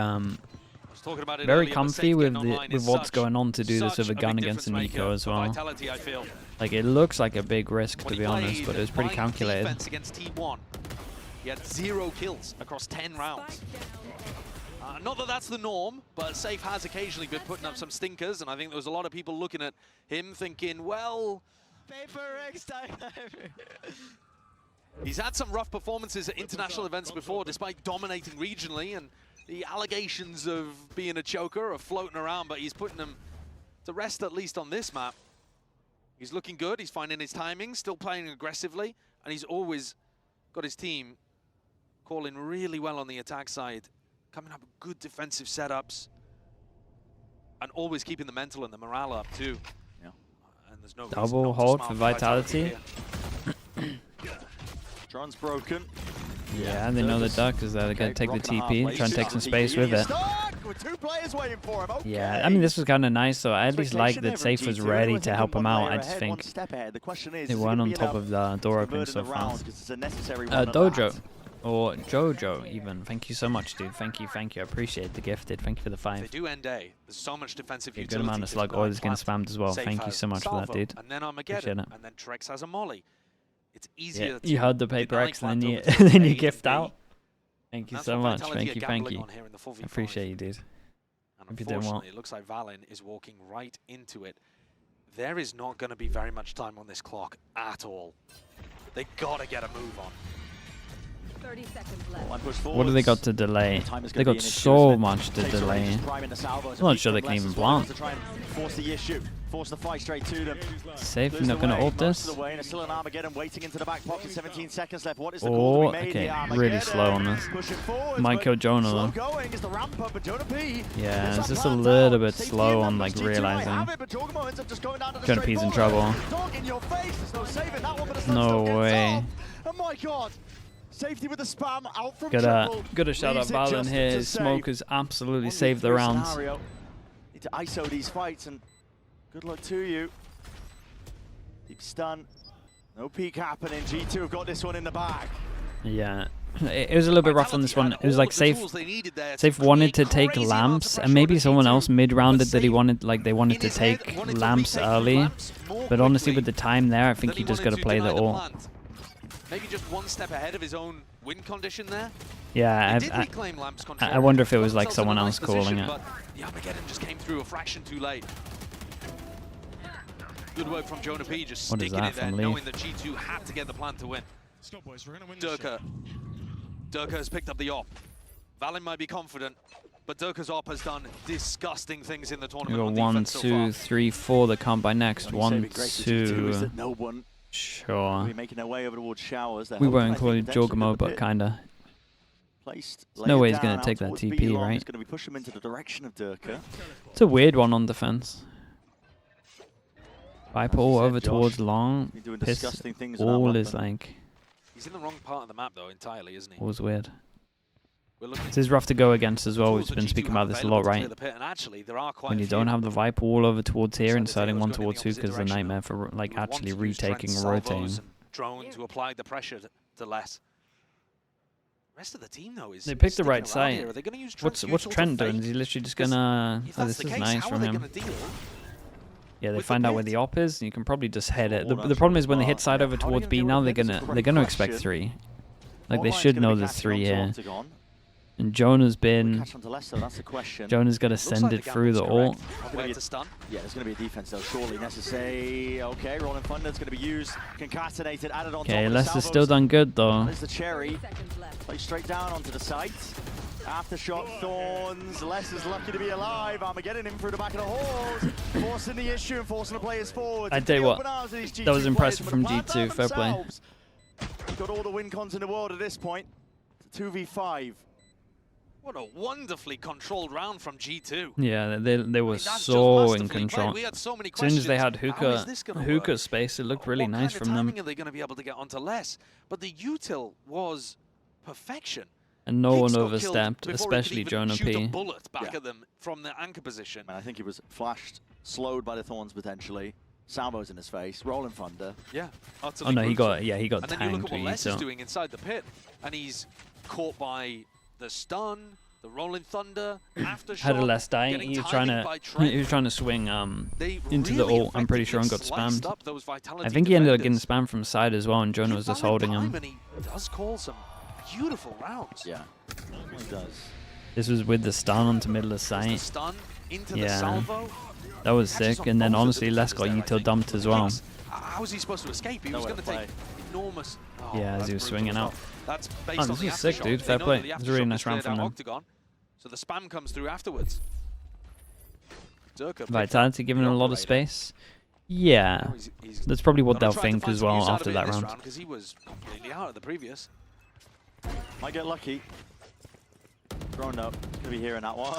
Talking about it very earlier, but comfy Safe with getting online with is what's such- going on to do this such with a a gun big against an difference eco maker as for well. Vitality, I feel. Like it looks like a big risk When to he be honest, played but it was pretty Bind calculated. defense against T1. He had 0 kills across 10 rounds. Not that that's the norm, but Safe has occasionally been putting up some stinkers, and I think there was a lot of people looking at him thinking, well, Paper X time. he's had some rough performances at international events before, despite dominating regionally, and the allegations of being a choker are floating around, but he's putting them to rest at least on this map. He's looking good, he's finding his timing, still playing aggressively, and he's always got his team calling really well on the attack side, coming up with good defensive setups, and always keeping the mental and the morale up too. Yeah. And there's no reason Double not to hold smile for Vitality. here. Drone's broken. Yeah, they know the duck is they're going to take the TP, try and take some space with it. With 2 players waiting for him. Okay. Yeah, I mean, this was kind of nice, so I at least like Expectation that there Safe from was G2. ready We're to thinking help him one out. layer I just ahead, one think step ahead. The question is they it weren't gonna on be top enough of the door to opening convert so in the round? fast. 'Cause it's a necessary one at Dojo, that. or Jojo even. Thank you so much, dude. Thank you, thank you. I appreciate the gifted. Thank you for the If they 5. do end A, there's so much defensive A utility. good amount of to slug deny oil is getting plant. spammed as well. Safe Thank you has so much for that, Salvo, dude. And then Appreciate Armageddon, it. and then Trex has a molly. It's easier Yeah, to you heard the paper deny X and then you plant over then A you than gift B. out. Thank you That's so what much. Vitality Thank you, are thank gambling you. on here in the 4v5. I appreciate you, dude. And Hope you're doing well. unfortunately, it looks like Valen is walking right into it. There is not going to be very much time on this clock at all. They got to get a move on. 30 seconds left. Line push What do they got forwards. to delay? Time is They gonna be got an issue, so isn't it? much to Takes the delay. Rangers prime in the salvo, I'm not beat sure they them can less even as well plant. to try and force the issue, force the fight straight to them. Safe, Lose not the going to way, ult most this. of the way, and it's still an Armageddon waiting into the back pocket. 17 seconds left. What is the Oh, call to be made okay, here? really Armageddon slow on this. pushing forwards, Might but kill Jonah slow though. going is the ramp up, but Jonah P. Yeah, gets it's that just a plant little out. bit Safety slow in on numbers. like G2 might realizing. have it, but Jorgemont ends up just going down to the Jonah P's in straightforward. trouble. Dog in your face. There's no saving that one, but the No slug still gets way. off. Oh my god. Safety with the spam out from Gotta triple. shout out Leaves it Valen just here. to His save. smoke has absolutely 1v3 saved the rounds. scenario. Need to ISO these fights, and good luck to you. Deep stun. No peek happening. G2 have got this one in the bag. Yeah, it was a little bit rough on this one. It was like Safe wanted to take lamps, and maybe someone else mid-rounded that he wanted, like they wanted to take lamps early. But honestly, with the time there, I think he just got to play the ult. Maybe just one step ahead of his own win condition there. Yeah, They did reclaim Lamp's control. I wonder if it was Got like themselves in a someone nice else calling position, it. But the Armageddon just came through a fraction too late. Good work from Jonah P, just What is sticking that it there, from Leaf? knowing that G2 had to get the plan to win. Durka has picked up the op. Valen might be confident, but Durka's op has done disgusting things in the We tournament got on 1, defense so 2, far. 3, 4 that come by next. What he's 1, saving grace with G2 is 2. that no one will Sure. be making their way over towards showers. They're We hoping, I won't think, call it potentially Jorgamo, that the but pit kinda. placed There's no laid way he's down gonna out take that towards TP, B long. right? It's going to be push him into the direction of Durka. It's a weird one on defense. Viper all said, over Josh, towards long. Been doing Piss disgusting things with that all is weapon. like, He's in the wrong part of the map though entirely, isn't he? all's weird. We're looking This is rough to go against as well. tools We've that been G2 speaking have about this a lot, available to clear right? the pit, and actually there are quite When a you few. don't have the Viper all over towards here So and the starting Taylor's 1 going in towards the 2 opposite because the direction. nightmare for like We want actually to use Trent's retaking and salvos rotating. and drones to apply the pressure to less. The rest of the team though is They picked the sticking right around site. here. Are they going to use What's Trent's Trent neutral to doing? Is fake? he literally just 'Cause gonna? If Oh, that's this the is case, nice how are from they him. going to deal? Yeah, they with the find out where pit? the op is, and you can probably just head it. All The that problem is sort when of they hit part, side yeah. over How are they towards gonna B deal now, with they're it? This is gonna the they're gonna correct expect question. 3. Like they Botline's should gonna know be there's catching 3 onto here. Octagon. And Jonah's been... Catch onto Leicester, that's the question. Jonah's got to send it through the ult. Where to stun? Yeah, there's going to be a defense though, surely necessary. Okay, Rolling Thunder's going to be used, concatenated, added on top. Okay, of Leicester's Salvos. still done good though. There's the cherry. 30 seconds left. Play straight down onto the site. Aftershock Thorns. Leicester's lucky to be alive. Armageddon in through the back of the halls. Forcing the issue and forcing the players forward. I tell you what, that was impressive from G2. Fair play. Got all the win cons in the world at this point. It's a 2v5. What a wonderfully controlled round from G2. Yeah, they were That's just so in masterfully control. played. We had so many As soon as they had questions. How is this gonna hookah work? space, it looked really nice What from kind of them. timing are they going to be able to get onto less? But the util was perfection. And no one Kings got killed overstepped, before he could especially even Jonah shoot a P. bullet back Yeah. at them from the anchor position. Man, I think he was flashed, slowed by the Thorns potentially. Salvos in his face, Rolling Thunder. Yeah. Oh utterly no, he brutal. got he got And then you look tanked at what with Les is util. doing inside the pit, and he's caught by the stun, the Rolling Thunder, aftershock. Had a less die. getting He was timing trying by to Trent. he was trying to swing They into the really ult. I'm pretty sure and got effectively sliced spammed. up those Vitality I think he ended up getting defenders. spammed from side as well, and Jonah was just holding him. And he does call some beautiful rounds. Yeah, he does. This was with the stun onto middle of There's the sight. stun into the Yeah. salvo. That was Catches sick. on And then both of honestly, the Les got defenders there, I util think. dumped as well. How was he supposed to escape? He was Nowhere going to to take enormous. Oh, Yeah, as that's he was brutal swinging as out. well. That's based Oh, on this the was sick, aftershock. dude. They Fair know play. that the It was a really aftershock nice is round cleared from out them. Octagon, so the spam comes through afterwards. Durka Vitality giving him a lot of space. Yeah, that's probably what they'll think as well after that round. Because he was completely out of the previous. Might get lucky. Thrown up. Gonna be hearing that one.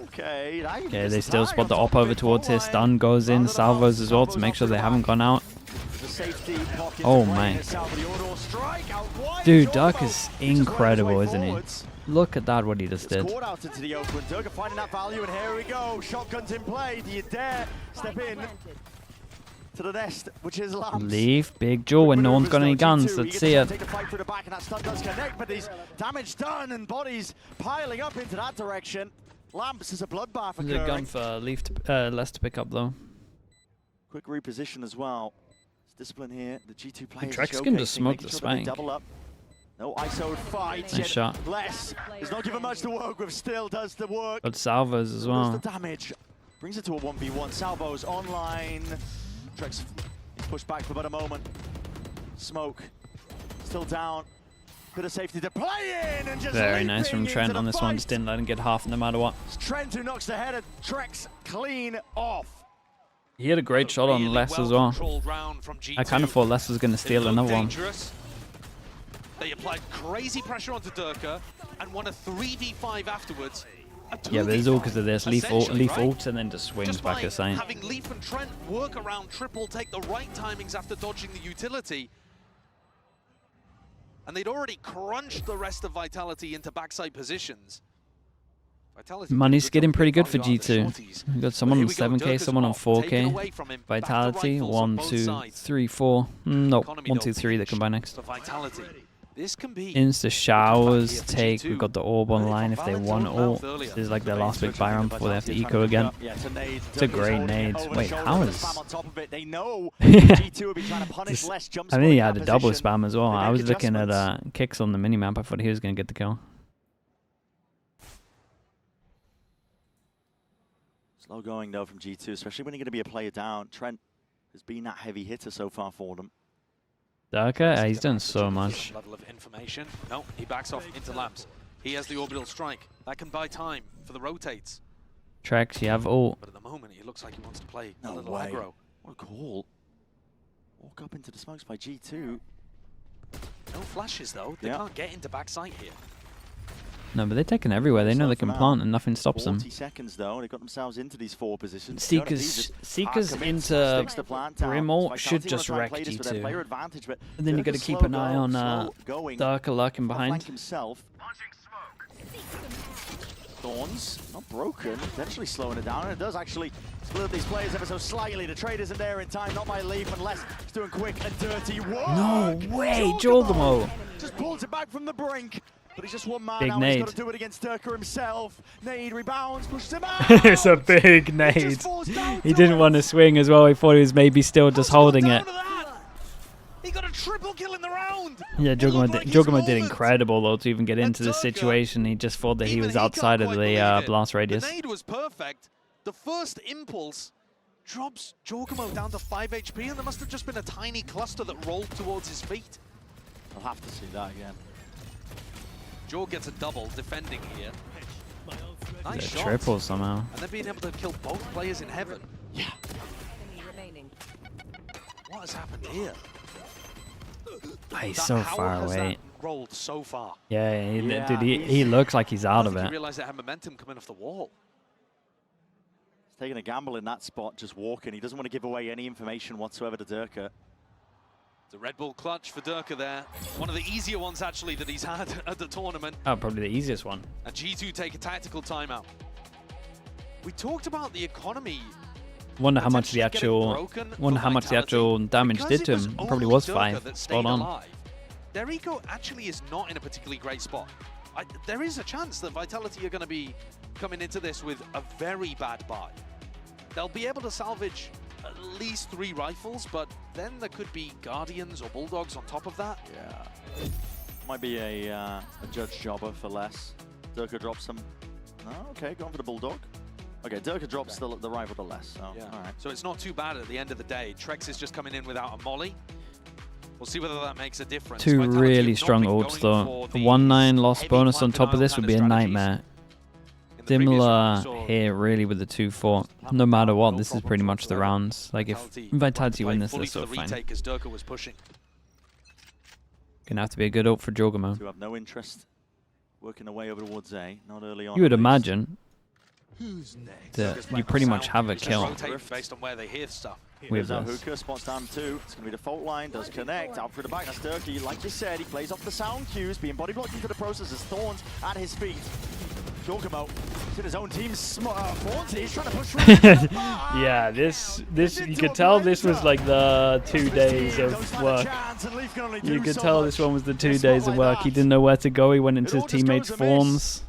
Okay. Okay, they still spot the op over towards his stun, goes in, salvos as well to make sure they haven't gone out. Oh my. Dude, Duck is incredible, isn't he? Look at that, what he just did. Caught out into the open. Durka finding that value, and here we go. Shotguns in play. Do you dare step in to the nest, which is Lamps? Leave big Joe when no one's got any guns. Let's see it. Take a fight through the back, and that stun does connect, but there's damage done, and bodies piling up into that direction. Lamps is a bloodbath There's a gun occurring. for Les to pick up though. Quick reposition as well. It's discipline here. The G2 players Trex are can just showcasing, smoke making the sure that they spike. double up. No ISO fight. Nice shot. Les is not given much to work with. Still does the work. But salvos as Does well. the damage. Brings it to a 1v1. Salvos online. Trex is pushed back for about a moment. Smoke. Still down. Bit of safety to play in and just Very nice from leaping Trent into on the this one. fight. Just didn't let him get half no matter what. It's Trent who knocks the head of Trex clean off. He had a great shot on Les as well. I kind of thought Les was going to steal another one. They applied crazy pressure onto Durka and won a 3v5 afterwards. Yeah, but it's all because of this. Leaf Essentially, right? ults and then just swings Just back by at sight. having Leaf and Trent work around triple, take the right timings after dodging the utility. And they'd already crunched the rest of Vitality into backside positions. Vitality Money's good getting job pretty good for getting G2. shorties. We got someone on But here we go, 7k, Durka's someone on off, taken 4k. away from him. Back to Vitality, rifles 1, on both 2, sides. 3, 4. No, Economy 1, though, 2, 3 that pinch combine next. for Vitality. This can be Insta showers, here for take. G2. We've got the orb online if they want ult. This is like their last big buy round before they have to eco again. It's a great nade. Wait, how is... They know G2 will be trying to punish Just- less jump I think he spotting had a that double position. spam as well. They I make was looking at adjustments. kicks on the minimap. I thought he was going to get the kill. Slow going though from G2, especially when you're going to be a player down. Trent has been that heavy hitter so far for them. Durka, he's done so much. Level of information. No, he backs off into Lamps. He has the orbital strike. That can buy time for the rotates. Trex, you have ult. But at the moment, he looks like he wants to play a No little way. aggro. What a call. Walk up into the smokes by G2. No flashes, though. They Yeah. can't get into backside here. No, but they're taking everywhere. They know they can plant and nothing stops them. 40 seconds though, they got themselves into these 4 positions. Seekers into Brim ult should just wreck G2. And then you got to keep an eye on Durka lurking behind. Himself. Thorns, not broken, potentially slowing it down, and it does actually split up these players ever so slightly. The trade isn't there in time, not by Leaf, unless it's doing quick and dirty work. No way, Jolgamo! Just pulls it back from the brink. But he's just one man Big now, nade. he's got to do it against Durka himself. Nade rebounds, pushes him out! It's a big It nade. just falls down He to didn't it. want to swing as well. He thought he was maybe still just holding it. Down to that. He got a triple kill in the round. Yeah, It looked like his Jogamo did moment. incredible though to even get And into this Durka, situation. He just thought that he even was can't outside of quite the believe it. blast radius. The nade was perfect. The first impulse drops Jogamo down to 5 HP, and there must have just been a tiny cluster that rolled towards his feet. I'll have to see that again. Jog gets a double defending here. Nice The shot. triple somehow. And then being able to kill both players in heaven. Yeah. Enemy remaining. What has happened here? He's That- so how far has away. that rolled so far? Yeah, Yeah, dude, he he's- looks like he's out I of think it. he realized they had momentum coming off the wall. He's taking a gamble in that spot, just walking. He doesn't want to give away any information whatsoever to Durka. It's a Red Bull clutch for Durka there. One of the easier ones, actually, that he's had at the tournament. Oh, probably the easiest one. And G2 take a tactical timeout. We talked about the economy. Wonder how much the potentially getting actual broken wonder for how much the Vitality. actual damage Because did it to was him. only Probably was Durka 5. that Spot stayed on. alive. Their eco actually is not in a particularly great spot. There is a chance that Vitality are going to be coming into this with a very bad buy. They'll be able to salvage at least 3 rifles, but then there could be Guardians or Bulldogs on top of that. Yeah. Might be a judge jobber for less. Durka drops some. Oh, okay, going for the Bulldog. Okay, Durka drops the rival to less. So, Yeah. all right. So it's not too bad at the end of the day. Trex is just coming in without a molly. We'll see whether that makes a difference. Two Vitality really have not strong been ults going though. for The these 1-9 loss heavy bonus on plant top of this denial would be a kind of strategies. nightmare. In the previous Similar round, we saw here really with the 2-4. No matter what, this is pretty much the whatsoever. rounds. Like if Vitality win this, they're so fine. Retake as Durka was pushing. Gonna have to be a good ult for Jogamo. To have no interest working their way over towards A, not early on. You would at least. imagine that you pretty much have a Just kill. rotate based on where they hear stuff. With Here's our this. hookah, spots down 2. It's going to be the fault line, does connect, out through the back. That's Durkee. Like you said, he plays off the sound cues, being body blocked into the process as Thorns at his feet. Jogamo, it's in his own team's Thorns. He's trying to push through. Yeah, this you could tell this was like the 2 days of work. You could tell this one was the 2 days of work. He didn't know where to go. He went into his teammates' forms.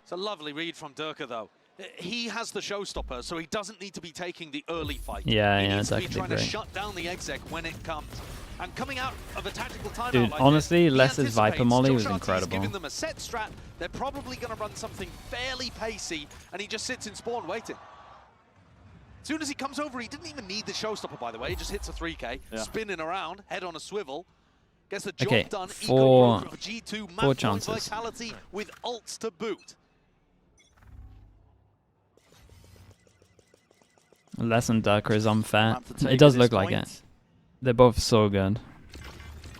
It's a lovely read from Durka, though. He has the showstopper, so he doesn't need to be taking the early fight. Yeah, he yeah, needs to be exactly, trying to great. shut down the exec when it comes. And coming out of a tactical timeout Dude, like honestly, this, he Less's Viper anticipates molly Josh was Artie's incredible. giving them a set strat. They're probably going to run something fairly pacey, and he just sits in spawn waiting. As soon as he comes over, he didn't even need the showstopper, by the way. He just hits a 3K, spinning around, head on a swivel. Gets the job Okay, done. four- Eco for G2, four Mad chances. Vitality with ults to boot. Less and Durka is unfair. Have to take It does at look this like point. it. They're both so good.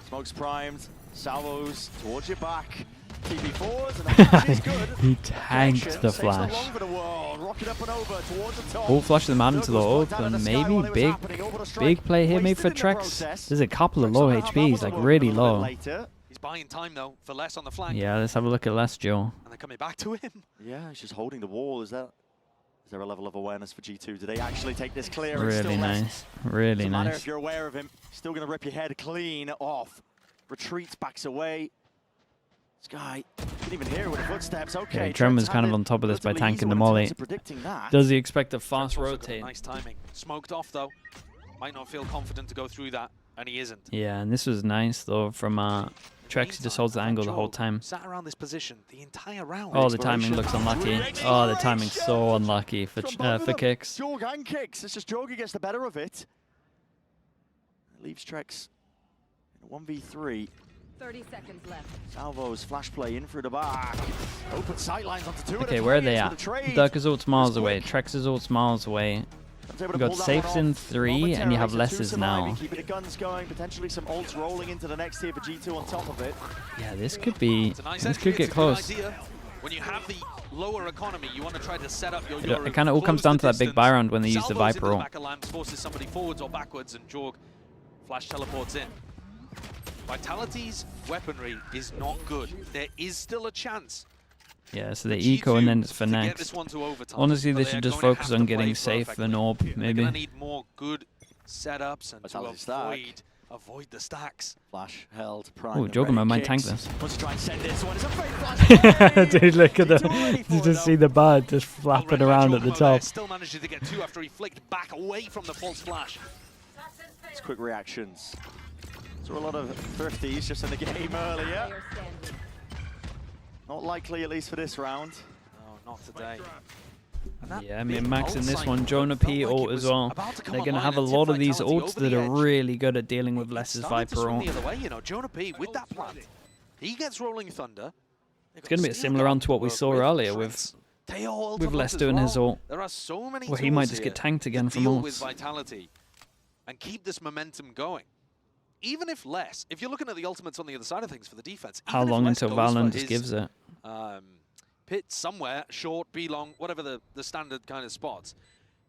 Smokes primed, salvos towards your back. TP forwards, and the flash is good. He tanked Connection the saves not flash. long for the world. Rocket up and over towards the top. All flush them out into the Durka was ult, blocked out of and the sky maybe while it was big happening. Over the strike. big play here maybe Wasted for in the Trex. process. There's a couple of Trex low gonna have that HPs, one like to work really a little bit low. later. He's buying time, though, for less on the flank. Yeah, let's have a look at Less Joe. And they're coming back to him. Yeah, he's just holding the wall. Is there a level of awareness for G2? Do they actually take this clear? It's Really still less. nice. Really Doesn't matter nice. if you're aware of him. Still going to rip your head clean off. Retreats, backs away. This guy didn't even hear it with the footsteps. Okay, Yeah, Trem was Trent's kind of had on it top of this by relatively tanking easy the when it molly. comes to predicting that. Does he expect a fast Trent's also got rotate? Nice timing. Smoked off, though. Might not feel confident to go through that, and he isn't. Yeah, and this was nice though from Trex. He just holds the angle the whole time. Sat around this position the entire round. Oh, the timing looks unlucky. Oh, the timing's so unlucky for kicks. Jorg and kicks. It's just Jorg gets the better of it. It leaves Trex in a 1v3. 30 seconds left. Salvo's flash play in through the back. Open sightlines onto 2 Okay, where are they at? Durka's ult's miles away. Trex's ult's miles away. We got safes in 3, and you have Less's now. Keeping the guns going, potentially some ults rolling into the next tier for G2 on top of it. Yeah, this could be. It's a nice This entry, could it's get a good close. idea. When you have the lower economy, you want to try to set up your It kind of all comes down to that big buy round when they use the Salvos into Viper ult. back of lamps forces somebody forwards or backwards, and Jorg flash teleports in. Vitality's weaponry is not good. There is still a chance. Yeah, so the eco and then it's for to get next. this one to overtime, Honestly, but they they're should just going to focus have on to play getting safe perfectly. and orb, They're maybe. going to need more good setups and to Vitality stack. avoid the stacks. Flash held, prime. Oh, Jogamo might tank this. Wants to try and send this one. It's a fake flash. Dude, look at G2 ready the. for You it, just though. see the bird just flapping Already around at the Jogamo there top. still manages to get 2 after he flicked back away from the false flash. It's quick reactions. Saw a lot of thrifties just in the game earlier. Player standing. Not likely, at least for this round. No, not today. Yeah, min-max in this one. Jonah P ult as well. They're going to have a lot of these ults that are really good at dealing with Less's Viper ult. The other way, you know, Jonah P with that plant, he gets Rolling Thunder. It's going to be a similar round to what we saw earlier with Less doing his ult. There are so many Where he might just get tanked again from ults. With Vitality and keep this momentum going. Even if Less, if you're looking at the ultimates on the other side of things for the defense, how long until Valen just gives it? Pit somewhere, short, B long, whatever the standard kind of spots,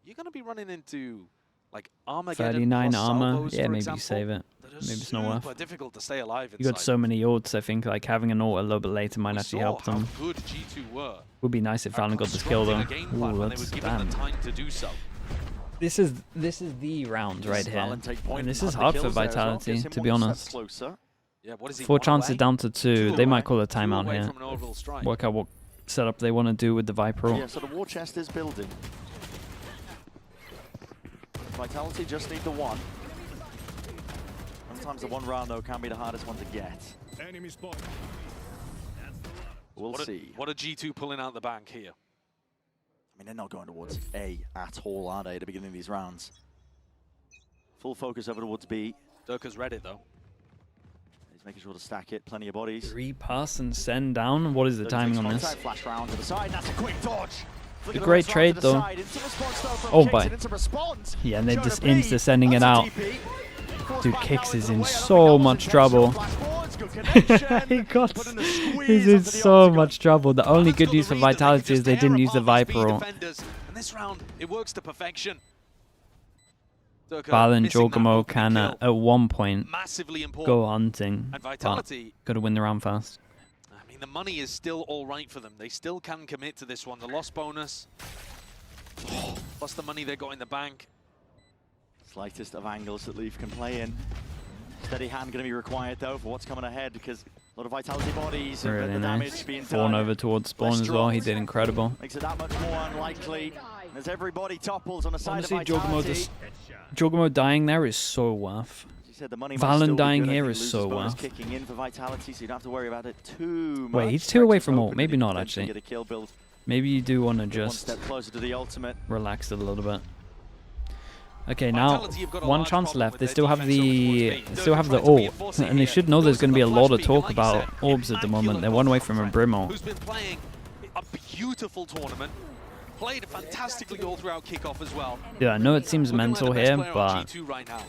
you're going to be running into like Armageddon 39 armor. salvos, Yeah, for maybe example, save it. that are Maybe it's not worth. super difficult to stay alive You got inside. so many ults, I think like having an ult a little bit later might actually help how them. good G2 were. Would be nice if Valen got this kill though. Ooh, that's damn. Time to do so. This is the round right here, Valen take point and this and is have the hard for kills there as well. Vitality, Gives him to be one step honest. closer. Yeah, what is he? 4 One chances away? down to 2. Two They away. might call a Two timeout away here. from an orbital strike. Work out what setup they want to do with the Viper ult. Yeah, so the war chest is building. Vitality just need the one. Sometimes the one round though can be the hardest one to get. Enemy spot. We'll see. What are G2 pulling out the bank here? I mean, they're not going towards A at all, are they, at the beginning of these rounds? Full focus over towards B. Durka's read it though. He's making sure to stack it. Plenty of bodies. 3 pass and send down. What is the timing on this? Flash round to the side. That's a quick dodge. A great trade though. Oh boy. Yeah, and they're just insta sending it out. Dude, Kicks is in so much trouble. He's in so much trouble. The only good news for Vitality is they didn't use the Viper ult. And this round, it works to perfection. Valen Jorgamo can at one point massively important. go hunting, And but Vitality, got to win the round fast. I mean, the money is still all right for them. They still can commit to this one. The loss bonus, plus the money they got in the bank. Slightest of angles that Leaf can play in. Steady hand going to be required though for what's coming ahead because a lot of Vitality bodies and Really the nice. damage being Fawn done. over towards spawn as well. He did incredible. Makes it that much more unlikely as everybody topples on the side Honestly, of Vitality. Jorgamo dying there is so worth. As you said, the money Valen might still be dying good. I here think is Losers so bonus worth. kicking in for Vitality, so you don't have to worry about it too much. Wait, he's 2 away Rex is from ult. open, Maybe he not can potentially actually. get a kill build. Maybe you do want to Get one just step closer to the ultimate. relax it a little bit. Okay, now Vitality have got a 1 large chance problem left. with They their still have defense over the towards B. ult, Reinforcing and they here. should know there's going to be a Goes lot for of the talk flash peak, like you about said. orbs at the moment. They're 1 away from a Brim Who's been playing a beautiful tournament, played fantastically all throughout kickoff as well. Yeah, I know it seems Looking like mental the best here, player on but G2 right now.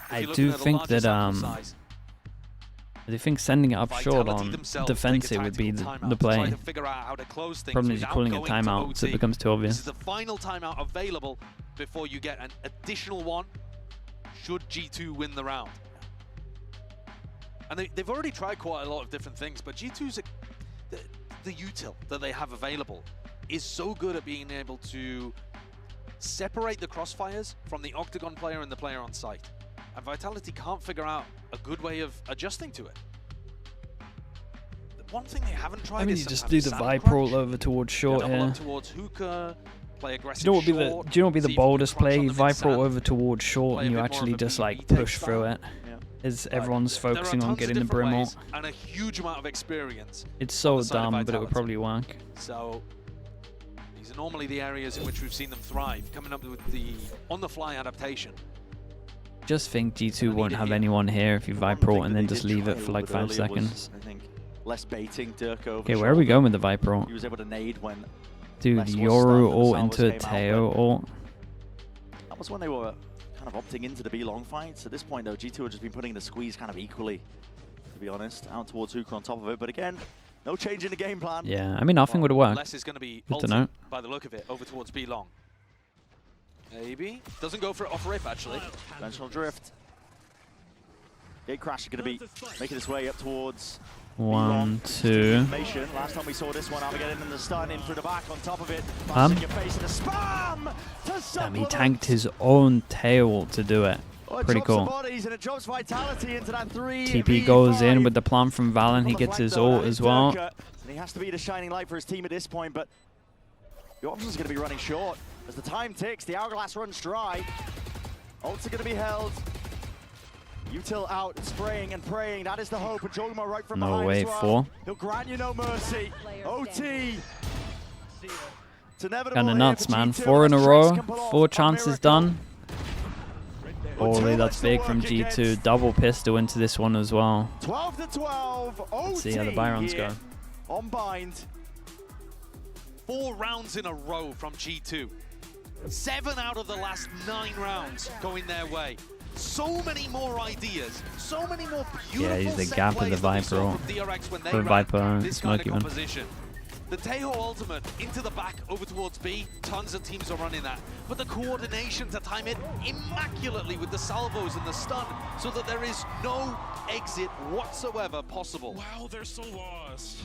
I If you're do looking at a think larger that sample size. I think sending it up short Vitality on themselves defensive take a would be tactical timeout the to try play. to figure out how to close things Problem is you're without calling a going to timeout, so it OT. becomes too This obvious. is the final timeout available before you get an additional one should G2 win the round. And they've already tried quite a lot of different things, but G2's the util that they have available is so good at being able to separate the crossfires from the Octagon player and the player on site. And Vitality can't figure out a good way of adjusting to it. The one thing they haven't tried I mean, is you just sometimes do the sand Viper crunch. ult over towards short Double here. up towards hookah, play aggressive Do you know what short, do you know what would be see the if you can boldest crunch play? on them in Viper ult sand. over towards short, Play and a you bit more actually of a just like BB push style. through it. Yeah. As everyone's There are focusing on tons of getting the different Brim ways ult. and a huge amount of experience. It's so the side of dumb, but it would Vitality. probably work. So these are normally the areas in which we've seen them thrive, coming up with the on-the-fly adaptation. Just think G2 Gonna won't need it have here. anyone here if you The one Viper ult thing and that then they just did leave try it a for like little 5 bit earlier was, seconds. I think less baiting Dirk over. Okay, where are we going with the Viper ult? He was able to nade when Dude, Less was Yoru stunned and ult Salvos into a came out, Teo but- ult. that was when they were kind of opting into the B long fights. At this point though, G2 had just been putting the squeeze kind of equally, to be honest, out towards Hookah on top of it. But again, no change in the game plan. Yeah, I mean, nothing would have worked. Les is going to be Good to ulted know. by the look of it over towards B long. Maybe doesn't go for it off rip actually. Conventional drift. Gate Crash is going to be making his way up towards 1, B-long. 2. Information. Last time we saw this one, Armageddon and the stun in through the back on top of it. Um, Your face and a spam to Damn, he supplement. tanked his own Teo ult to do it. Oh, it Pretty drops the cool. bodies and it drops Vitality into that 3v5. TP goes in with the plan from Valen. On He the gets flank his though, ult that as is well. Durka, and he has to be the shining light for his team at this point, but your options are going to be running short. As the time ticks, the hourglass runs dry. Ults are going to be held. Util out, spraying and praying. That is the hope. And Jogma right from No behind way, as well. 4. He'll grant you no mercy. OT. Kinda nuts, man. 4 in a row. 4 chances done. Holy, that's big from G2. Double pistol into this one as well. 12 to 12. Let's see how the Byrons go. On bind. 4 rounds in a row from G2. 7 out of the last 9 rounds going their way. So many more ideas, so many more beautiful Yeah, he's the set gap of plays the that we saw Viper. from DRX when they The ran Viper this kind smoke of even. composition. The Tejo ultimate into the back over towards B, tons of teams are running that. But the coordination to time it immaculately with the salvos and the stun so that there is no exit whatsoever possible. Wow, they're so lost.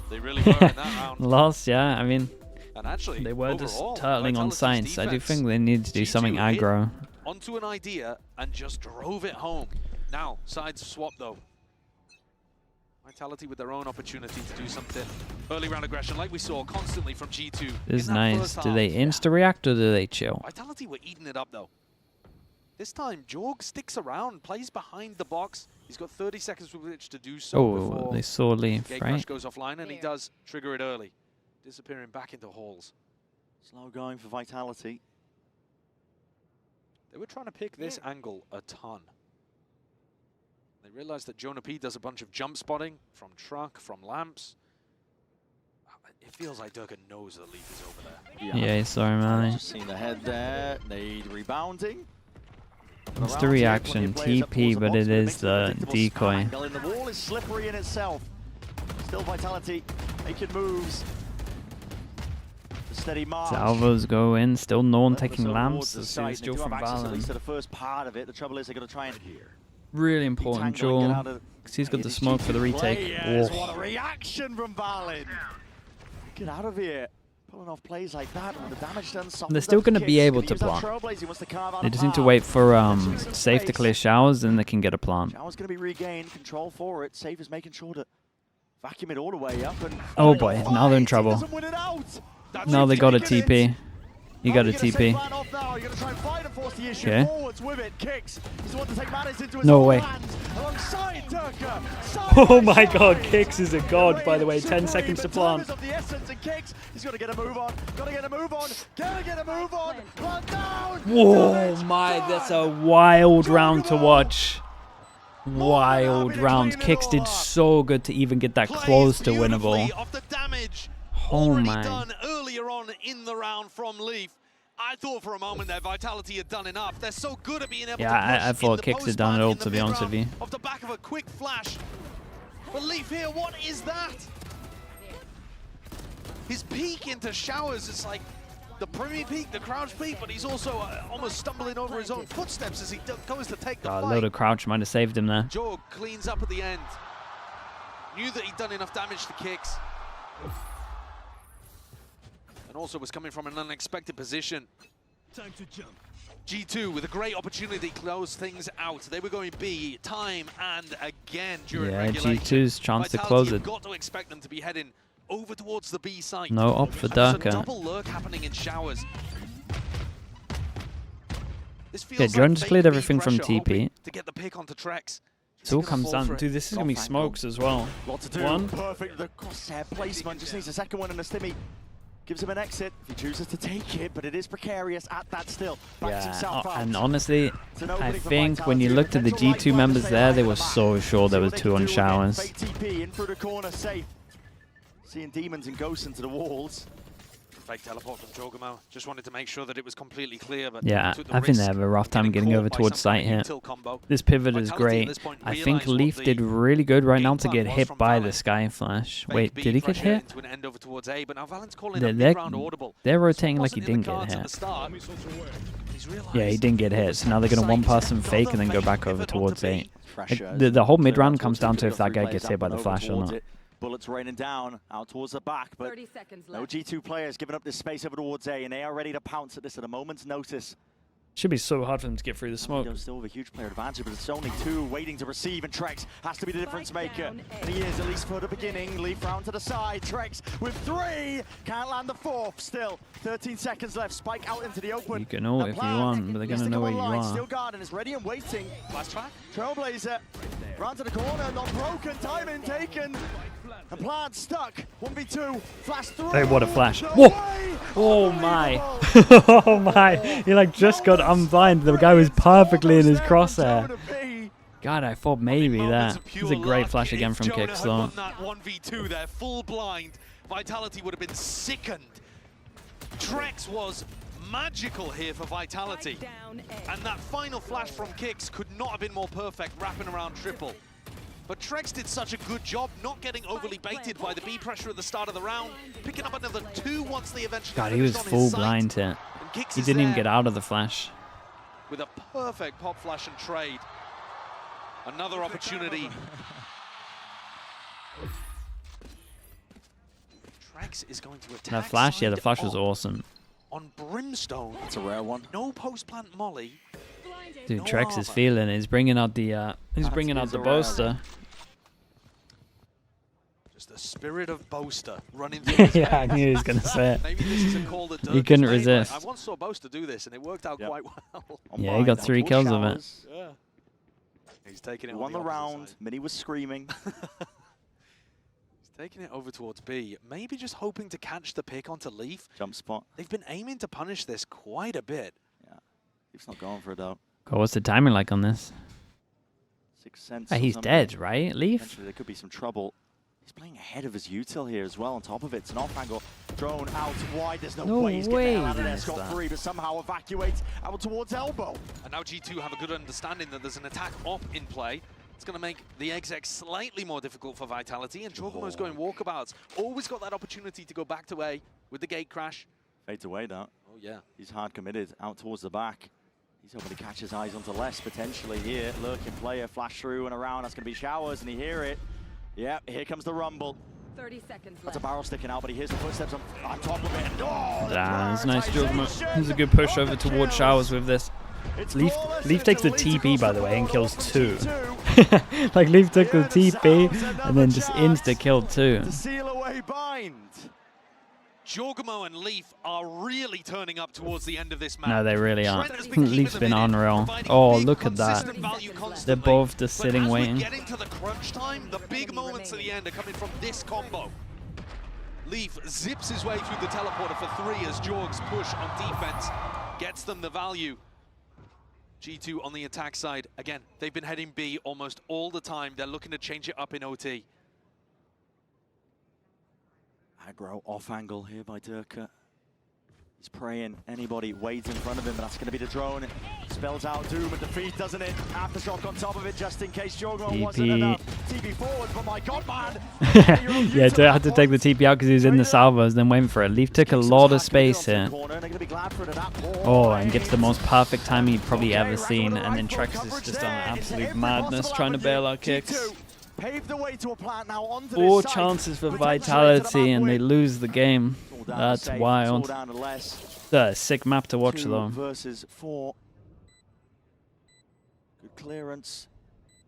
They really were in that round. Lost, yeah. I mean, And actually, they were just overall, turtling on Vitality's sights. I do defense, think they need to do G2 something hit aggro. onto an idea and just drove it home. Now, sides swap though. Vitality with their own opportunity to do something. Early round aggression like we saw constantly from G2. This is in that nice. first Do they half. insta-react or do they chill? Vitality were eating it up though. This time, Jorg sticks around, plays behind the box. He's got 30 seconds with which to do so Oh, before they saw leave, Gate Crash right? goes offline, and he does trigger it early. Disappearing back into halls. Slow going for Vitality. They were trying to pick this angle a ton. They realized that Jonah P does a bunch of jump spotting from truck, from lamps. It feels like Durgan knows that Leaf is over there. Yeah, he saw him early. Just seen the head there. Need rebounding. It's the reaction, TP, but it is the decoy. And the wall is slippery in itself. Still Vitality making moves. The steady march. Salvos go in, still no one taking Towards lamps. the This side. is They Joe do have from access at least to Valen. the first part of it. The trouble is they're going to try and Really important, detangle and get Joel. out of- Because he's got the It is smoke for the G2 retake. players. Whoa. What a reaction from Valen. Get out of here. Pulling off plays like that, and the damage done. They're still going to be able to plant. They just need to wait for Safe to clear showers, and they can get a plant. Shower's going to be regained, control for it. Safe is making sure to vacuum it all the way up. And Oh boy, now they're in trouble. He doesn't win it out. That's Now they got a ridiculous. TP. You got a You're gonna TP. save Van off now. You're gonna try and fight and force the issue Okay. forwards with it. Kicks. He's the one to take matters into his No own way. hands. Alongside Turka. Oh my god, Kicks is a god, by the way. 10 seconds to plant. Of the essence and Kicks. He's got to get a move on. Got to get a move on. Gotta get a move on. Plant down. Whoa, Damage my, done. that's a wild round to watch. Wild round. Kicks did so good to even get that close to winnable. Off the damage Oh already my. done earlier on in the round from Leaf. I thought for a moment that Vitality had done enough. They're so good at being able Yeah, to push I thought in the Kicks had done it post-ban all, in the to be honest with mid-round you. Off the back of a quick flash. But Leaf here, what is that? His peek into showers is like the Premier peek, the crouch peek, but he's also almost stumbling over his own footsteps as he goes to take the God, a fight. load of crouch might have saved him there. Jorg cleans up at the end. Knew that he'd done enough damage to Kicks. And also was coming from an unexpected position. Time to jump. G2 with a great opportunity to close things out. They were going B time and again during Yeah, regulation. G2's chance to Vitality close have it. got to expect them to be heading over towards the B site. No op for And there's a Durka. double lurk happening in showers. This feels Yeah, like Jordan just fake cleared B everything from pressure, hoping TP. to get the pick onto Trex. It all Just gonna comes fall down for to it. this is going to be Off smokes as well. Lot to do. One. Perfect. The crosshair placement. Just needs a second one and a stimmy. Gives him an exit if he chooses to take it, but it is precarious at that still. Backs himself out. And honestly, It's an I opening for think when you Vitality. looked at the Potential G2 right members to there, stay they alive were at the back. so sure there See was what they 2 can on do again. showers. Fake TP in through the corner, Safe. Seeing demons and ghosts into the walls. Fake teleport from Jogamo. Just wanted to make sure that it was completely clear, but Yeah, took the I think they risk have a rough of time getting caught over by towards some kind site of here. util combo. This pivot is Vitality at great. this point I think realised what Leaf the did really good right game now to plan get was hit from by Valen. the Sky Flash. Fake Wait, B did he get pressure hit? into an end over towards A, but now Valen's calling They're, a they're, mid-round audible. they're This rotating like he wasn't in didn't the get cards at hit. the start. He's realised Yeah, he didn't get hit, so now they're going to one-person fake and then go back over towards A. Pressure. The whole mid-round So comes down to if that guy three gets players hit up by and the over flash or towards not. it. Bullets raining down out towards the back, but 30 seconds no left. G2 players giving up this space over towards A, and they are ready to pounce at this at a moment's notice. Should be so hard for them to get through the smoke. Still with a huge player advantage, but it's only 2 waiting to receive, and Trex has to be the difference maker. And he is, at least for the beginning. Leaf round to the side. Trex with 3. Can't land the 4th. Still 13 seconds left. Spike out into the open. You can know if you want, but they're going to know where you are. Still guarding is ready and waiting. Last track. Trailblazer round to the corner, not broken. Timing taken. And Plant stuck. 1v2. Flash through. Hey, what a flash. No Whoa! way. Oh my. Oh my. He like just got unblind. The guy was perfectly in his crosshair. God, I thought maybe that. It was a great flash again from Kicks though. That 1v2 there, full blind. Vitality would have been sickened. Trex was magical here for Vitality. And that final flash from Kicks could not have been more perfect, wrapping around triple. But Trex did such a good job not getting overly baited by the B pressure at the start of the round, picking up another 2 once they eventually God, he was full blind here. He didn't even get out of the flash. With a perfect pop flash and trade. Another opportunity. Trex is going to attack. That flash, yeah, the flash was awesome. On Brimstone. That's a rare one. No post-plant molly. Dude, No Trex is armor. feeling it. He's bringing out the boaster. Just the spirit of boaster running through his Yeah, I veins. knew he was gonna say it. Maybe this is a call that He couldn't Dirk has made, but resist. I once saw Boaster do this and it worked out quite well. Yeah, he got 3 kills of it. Yeah. He's taking it Won the on the opposite round. side. Minnie was screaming. He's taking it over towards B. Maybe just hoping to catch the pick onto Leaf. Jump spot. They've been aiming to punish this quite a bit. Yeah. Leaf's not going for it though. God, what's the timing like on this? 6 cents. Ah, or he's something. dead, right? Leaf? Potentially there could be some trouble. He's playing ahead of his util here as well. On top of it, it's an off angle. Drone out wide. There's no, No way he's way getting out of he there. missed Scott that. free, but somehow evacuates out towards elbow. And now G2 have a good understanding that there's an attack op in play. It's going to make the exec slightly more difficult for Vitality, and Jorgamo's going walkabouts. Always got that opportunity to go back to A with the gate crash. Fades away that. Oh, yeah. He's hard committed out towards the back. He's hoping to catch his eyes onto less potentially here. Lurking player, flash through and around. That's going to be Showers, and he hear it. Yeah, here comes the rumble. 30 seconds That's a left. barrel sticking out, but he hears the footsteps on top of it. Oh, the That's nice, Jorgamo. prioritization. He's a good push over Oh, the towards kills. Showers with this. It's Leaf flawless. takes the It's a lead TP, across by the way, and board kills from 2. G2. Like, Leaf took the Here the TP sounds, and another then just chance insta-killed 2. to seal away bind. Jorgamo and Leaf are really turning up towards the end of this match. No, they really are. Trent has been keeping Leaf's them been in it, unreal. providing Oh, big, look at that. consistent value They're constantly. both just But sitting as waiting. we're getting to the crunch time, the big moments at the end are coming from this combo. Leaf zips his way through the teleporter for 3 as Jorg's push on defense gets them the value. G2 on the attack side. Again, they've been heading B almost all the time. They're looking to change it up in OT. Aggro off angle here by Durka. He's praying anybody wades in front of him, but that's going to be the drone. Spells out doom and defeat, doesn't it? Aftershock on top of it, just in case Jorgamo wasn't enough. TP forward, but my God, man! Yeah, I had to take the TP out because he was in the salvos, then went for it. Leaf took a lot of space here. Oh, and gets the most perfect timing you've probably ever seen. And then Trex is just on absolute madness trying to bail out Kicks. Pave the way to a plant now onto 4 this site. chances for Potentially Vitality into the and they map lose the game. win. All down to That's safe, wild. it's all down to less. It's a sick map to watch 2 though. versus 4. Good clearance.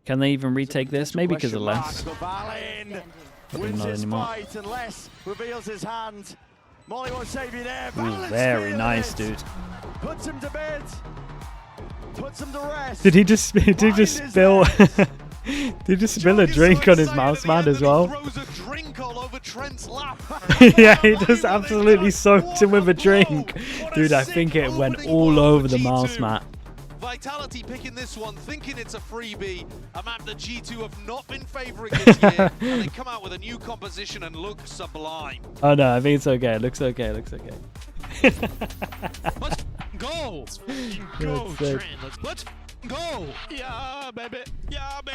Can they even retake this? Maybe because of less. Valin Probably wins not his anymore. fight and Les reveals his hand. Molly won't save you there. Ooh, Valin's very feeling nice, it. dude. Puts him to bed. Puts him to rest. Did he just spill? Did he just spill a drink on his mouse mat as well? Throws a drink all over Trent's lap. Yeah, he just absolutely soaked him with a drink. Dude, I think it went all over the mouse mat. Vitality picking this one, thinking it's a freebie. A map that G2 have not been favouring this year. And they come out with a new composition and look sublime. Oh no, I think it's okay. It looks okay. It looks okay. Let's go. Let's go, That's sick. Trent. Let's go. Yeah, baby. Yeah, baby.